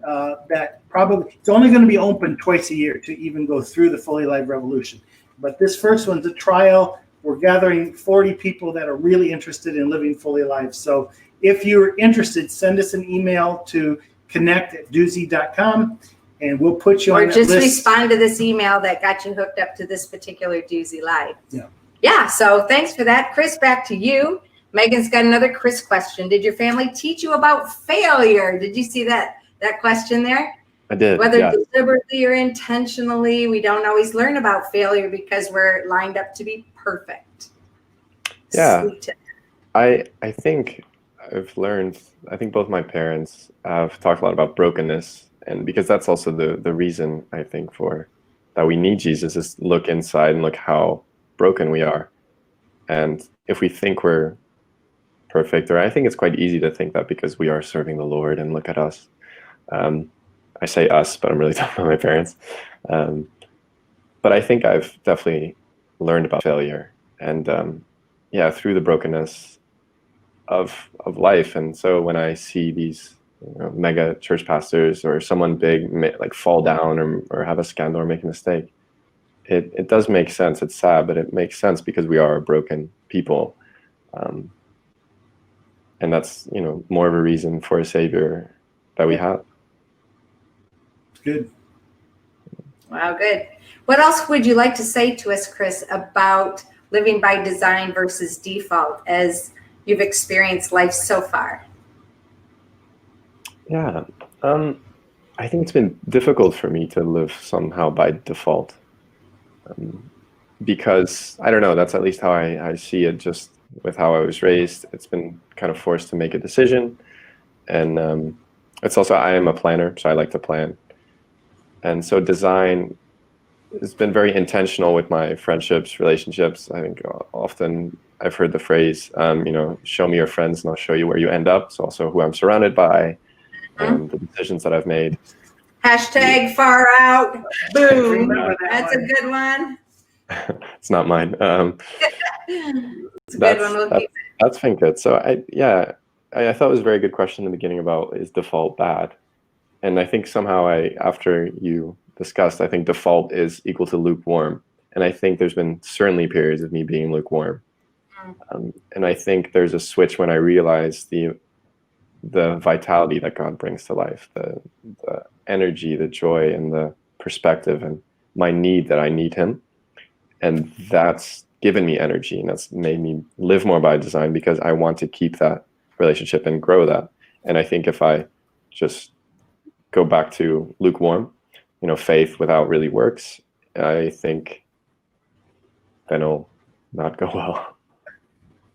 That probably it's only going to be open twice a year to even go through the Fully Alive Revolution. But this first one's a trial. We're gathering 40 people that are really interested in living fully alive. So if you're interested, send us an email to connect@duzie.com and we'll put you on that list. Or just respond to this email that got you hooked up to this particular Duzie Live. Yeah, so thanks for that. Chris, back to you. Megan's got another Chris question. Did your family teach you about failure? Did you see that question there? I did. Whether deliberately or intentionally, we don't always learn about failure because we're lined up to be perfect. Yeah. I think I've learned, I think both my parents have talked a lot about brokenness, and because that's also the reason I think for that we need Jesus is look inside and look how broken we are. And if we think we're perfect, or I think it's quite easy to think that because we are serving the Lord and look at us. I say us, but I'm really talking about my parents. But I think I've definitely learned about failure and through the brokenness of life. And so when I see these mega church pastors or someone big like fall down or have a scandal or make a mistake, it does make sense. It's sad, but it makes sense because we are broken people. And that's, more of a reason for a savior that we have. Good. Wow, good. What else would you like to say to us, Chris, about living by design versus default as you've experienced life so far? Yeah, I think it's been difficult for me to live somehow by default. Because, I don't know, that's at least how I see it, just with how I was raised. It's been kind of forced to make a decision. And it's also, I am a planner, so I like to plan. And so design has been very intentional with my friendships, relationships. I think often I've heard the phrase, show me your friends and I'll show you where you end up. It's also who I'm surrounded by and the decisions that I've made. Hashtag far out. Boom. That's a good one. It's not mine. It's a good one. We'll keep it. That's been good. So I thought it was a very good question in the beginning about, is default bad? And I think somehow after you discussed, I think default is equal to lukewarm. And I think there's been certainly periods of me being lukewarm. And I think there's a switch when I realize the vitality that God brings to life, the energy, the joy, and the perspective, and my need that I need him. And that's given me energy, and that's made me live more by design, because I want to keep that relationship and grow that. And I think if I just go back to lukewarm, faith without really works, I think then it'll not go well.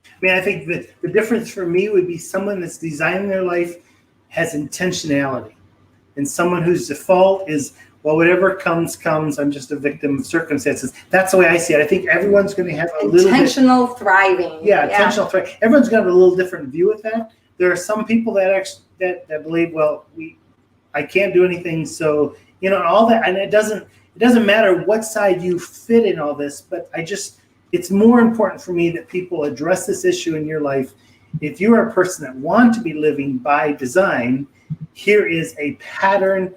I mean, I think that the difference for me would be someone that's designing their life has intentionality, and someone whose default is, well, whatever comes, I'm just a victim of circumstances. That's the way I see it. I think everyone's going to have a little intentional thriving. Yeah, intentional thriving. Everyone's going to have a little different view with that. There are some people that believe, well, I can't do anything, so all that, and it doesn't matter what side you fit in all this, but it's more important for me that people address this issue in your life. If you are a person that wants to be living by design, here is a pattern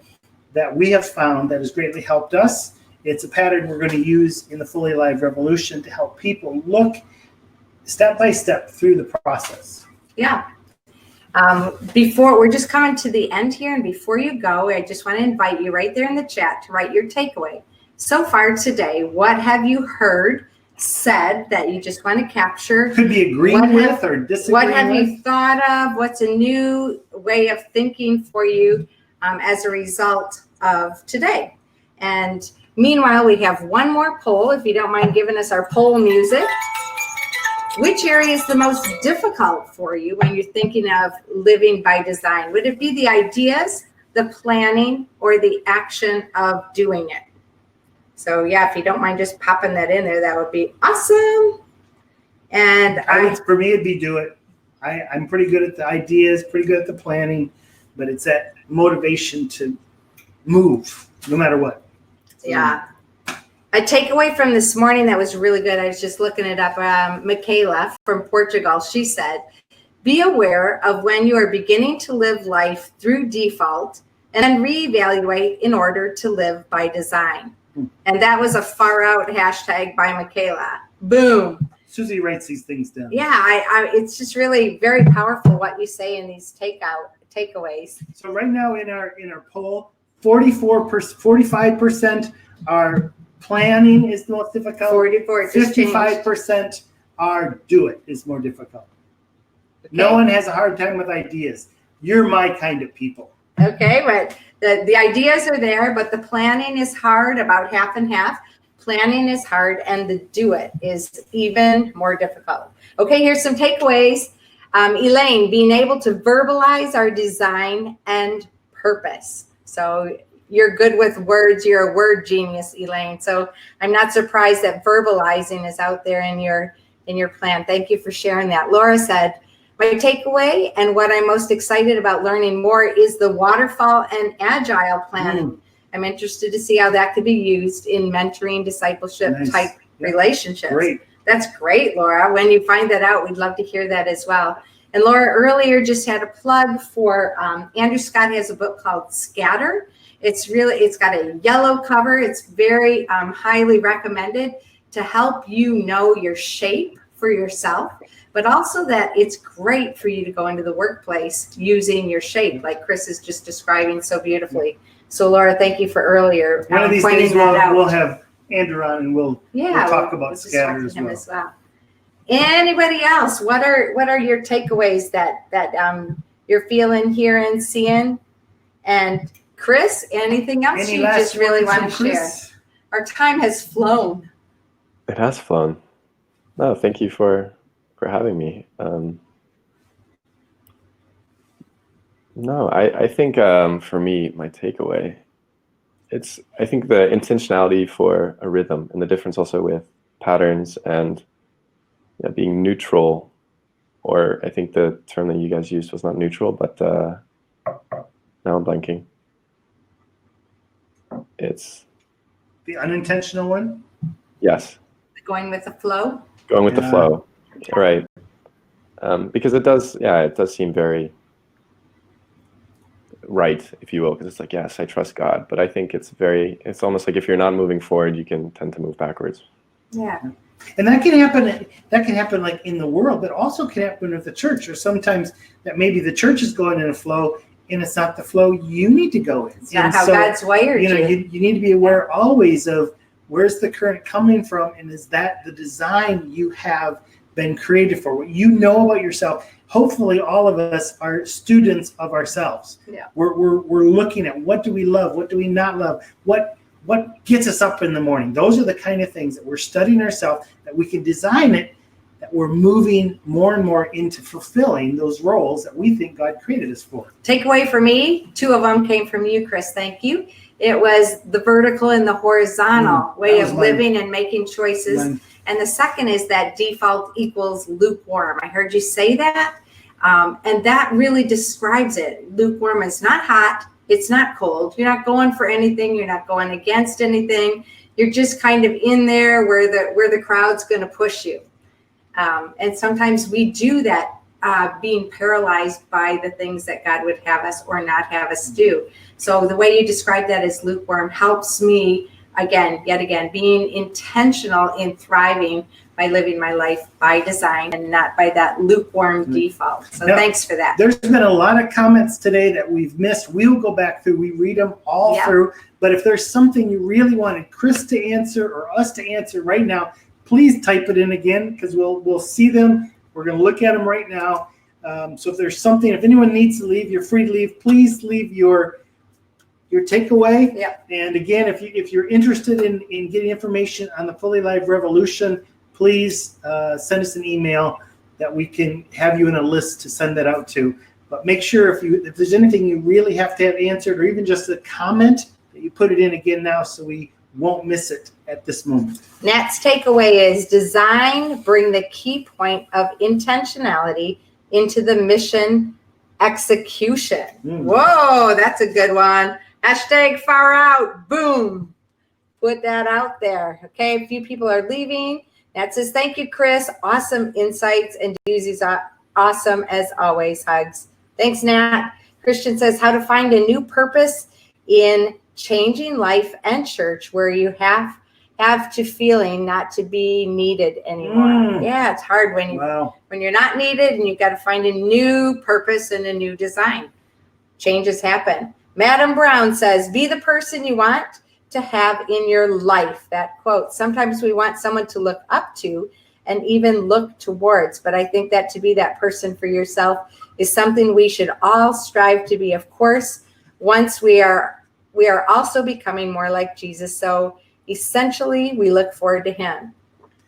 that we have found that has greatly helped us. It's a pattern we're going to use in the Fully Alive Revolution to help people look step by step through the process. Yeah. Before we're just coming to the end here, and before you go, I just want to invite you right there in the chat to write your takeaway. So far today, what have you heard said that you just want to capture? Could be agreeing with or disagreeing with. What have you thought of? What's a new way of thinking for you as a result of today? And meanwhile, we have one more poll. If you don't mind giving us our poll music. Which area is the most difficult for you when you're thinking of living by design? Would it be the ideas, the planning, or the action of doing it? So yeah, if you don't mind just popping that in there, that would be awesome. And for me, it'd be do it. I'm pretty good at the ideas, pretty good at the planning, but it's that motivation to move no matter what. Yeah. A takeaway from this morning that was really good, I was just looking it up. Michaela from Portugal, she said, be aware of when you are beginning to live life through default and then reevaluate in order to live by design. And that was a far out hashtag by Michaela. Boom. Susie writes these things down. Yeah, it's just really very powerful what you say in these takeaways. So right now in our poll, 45% are planning is the most difficult. 55% are do it is more difficult. Okay. No one has a hard time with ideas. You're my kind of people. Okay, but the ideas are there, but the planning is hard, about half and half. Planning is hard, and the do it is even more difficult. Okay, here's some takeaways. Elaine, being able to verbalize our design and purpose. So you're good with words. You're a word genius, Elaine. So I'm not surprised that verbalizing is out there in your plan. Thank you for sharing that. Laura said, my takeaway and what I'm most excited about learning more is the waterfall and agile planning. I'm interested to see how that could be used in mentoring, discipleship type relationships. Great. That's great, Laura. When you find that out, we'd love to hear that as well. And Laura earlier just had a plug for Andrew Scott has a book called Scatter. It's got a yellow cover. It's very highly recommended to help you know your shape for yourself, but also that it's great for you to go into the workplace using your shape, like Chris is just describing so beautifully. So Laura, thank you for earlier one of these pointing days that out. We'll have Andrew on and we'll talk about Scatter as well. Anybody else? What are your takeaways that you're feeling, hearing, seeing? And Chris, anything else you just really want to share? Our time has flown. It has flown. No, thank you for having me. No, I think for me, my takeaway, I think the intentionality for a rhythm and the difference also with patterns and being neutral, or I think the term that you guys used was not neutral, but now I'm blanking. It's the unintentional one? Yes. Going with the flow? Going with the flow, right. Because it does seem very right, if you will, because it's like, yes, I trust God, but I think it's almost like if you're not moving forward, you can tend to move backwards. Yeah. And that can happen like in the world, but also can happen with the church, or sometimes that maybe the church is going in a flow and it's not the flow you need to go in. It's not how God's wired you. You need to be aware always of where's the current coming from, and is that the design you have been created for, what you know about yourself. Hopefully all of us are students of ourselves. Yeah. We're looking at what do we love, what do we not love, what gets us up in the morning. Those are the kind of things that we're studying ourselves, that we can design it, that we're moving more and more into fulfilling those roles that we think God created us for. Takeaway for me, 2 of them came from you, Chris. Thank you. It was the vertical and the horizontal way of living and making choices. And the second is that default equals lukewarm. I heard you say that. And that really describes it. Lukewarm is not hot. It's not cold. You're not going for anything. You're not going against anything. You're just kind of in there where the crowd's going to push you. And sometimes we do that, being paralyzed by the things that God would have us or not have us do. So the way you describe that as lukewarm helps me, yet again, being intentional in thriving by living my life by design and not by that lukewarm default. So thanks for that. There's been a lot of comments today that we've missed. We'll go back through, we read them all through. But if there's something you really wanted Chris to answer or us to answer right now, please type it in again, because we'll see them. We're going to look at them right now. So if there's something, if anyone needs to leave, you're free to leave. Please leave your takeaway. Yep. And again, if you're interested in getting information on the Fully Live Revolution, please send us an email that we can have you in a list to send that out to. But make sure if there's anything you really have to have answered, or even just a comment, that you put it in again now, so we won't miss it at this moment. Nat's takeaway is design, bring the key point of intentionality into the mission execution. Whoa, that's a good one. Hashtag far out. Boom. Put that out there. Okay, a few people are leaving. Nat says, thank you, Chris. Awesome insights, and Duzie's awesome as always. Hugs. Thanks, Nat. Christian says, how to find a new purpose in changing life and church where you have to feeling not to be needed anymore. Yeah, it's hard when you're not needed and you've got to find a new purpose and a new design. Changes happen. Madam Brown says, be the person you want to have in your life. That quote. Sometimes we want someone to look up to and even look towards, but I think that to be that person for yourself is something we should all strive to be. Of course, once we are also becoming more like Jesus. So essentially, we look forward to him.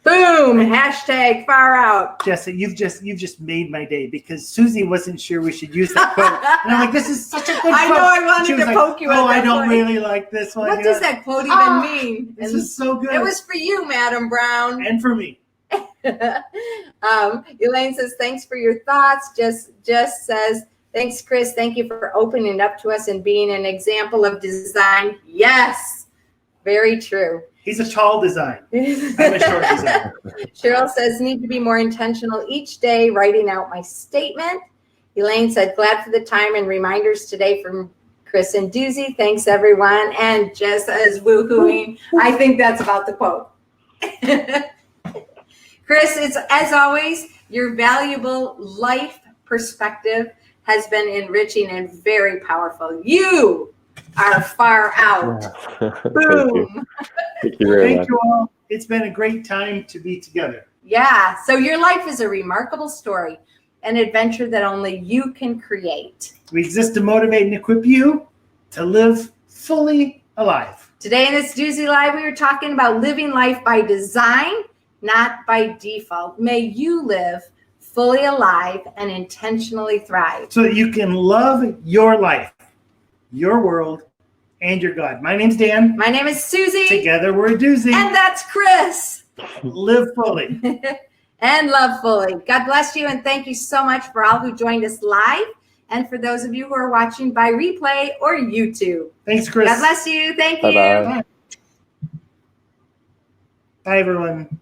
Boom! Hashtag far out. Jesse, you've just made my day, because Susie wasn't sure we should use that quote. And I'm like, this is such a good quote. I know, I wanted to poke you. Oh, I don't really like this one. What does that quote even mean? This is so good. It was for you, Madam Brown. And for me. Elaine says, thanks for your thoughts. Just says, thanks, Chris. Thank you for opening up to us and being an example of design. Yes, very true. He's a tall design. I'm a short design. Cheryl says, need to be more intentional each day, writing out my statement. Elaine said, glad for the time and reminders today from Chris and Duzie. Thanks, everyone. And Jess is woohooing. I think that's about the quote. Chris, it's, as always, your valuable life perspective has been enriching and very powerful. You are far out. Boom. Thank you very much. Thank you all. It's been a great time to be together. Yeah. So your life is a remarkable story, an adventure that only you can create. We exist to motivate and equip you to live fully alive. Today in this Duzie Live, we were talking about living life by design, not by default. May you live fully alive and intentionally thrive, so that you can love your life, your world, and your God. My name's Dan. My name is Susie. Together we're Duzie. And that's Chris. Live fully. And love fully. God bless you, and thank you so much for all who joined us live, and for those of you who are watching by replay or YouTube. Thanks, Chris. God bless you. Thank Bye-bye. you. Bye, everyone.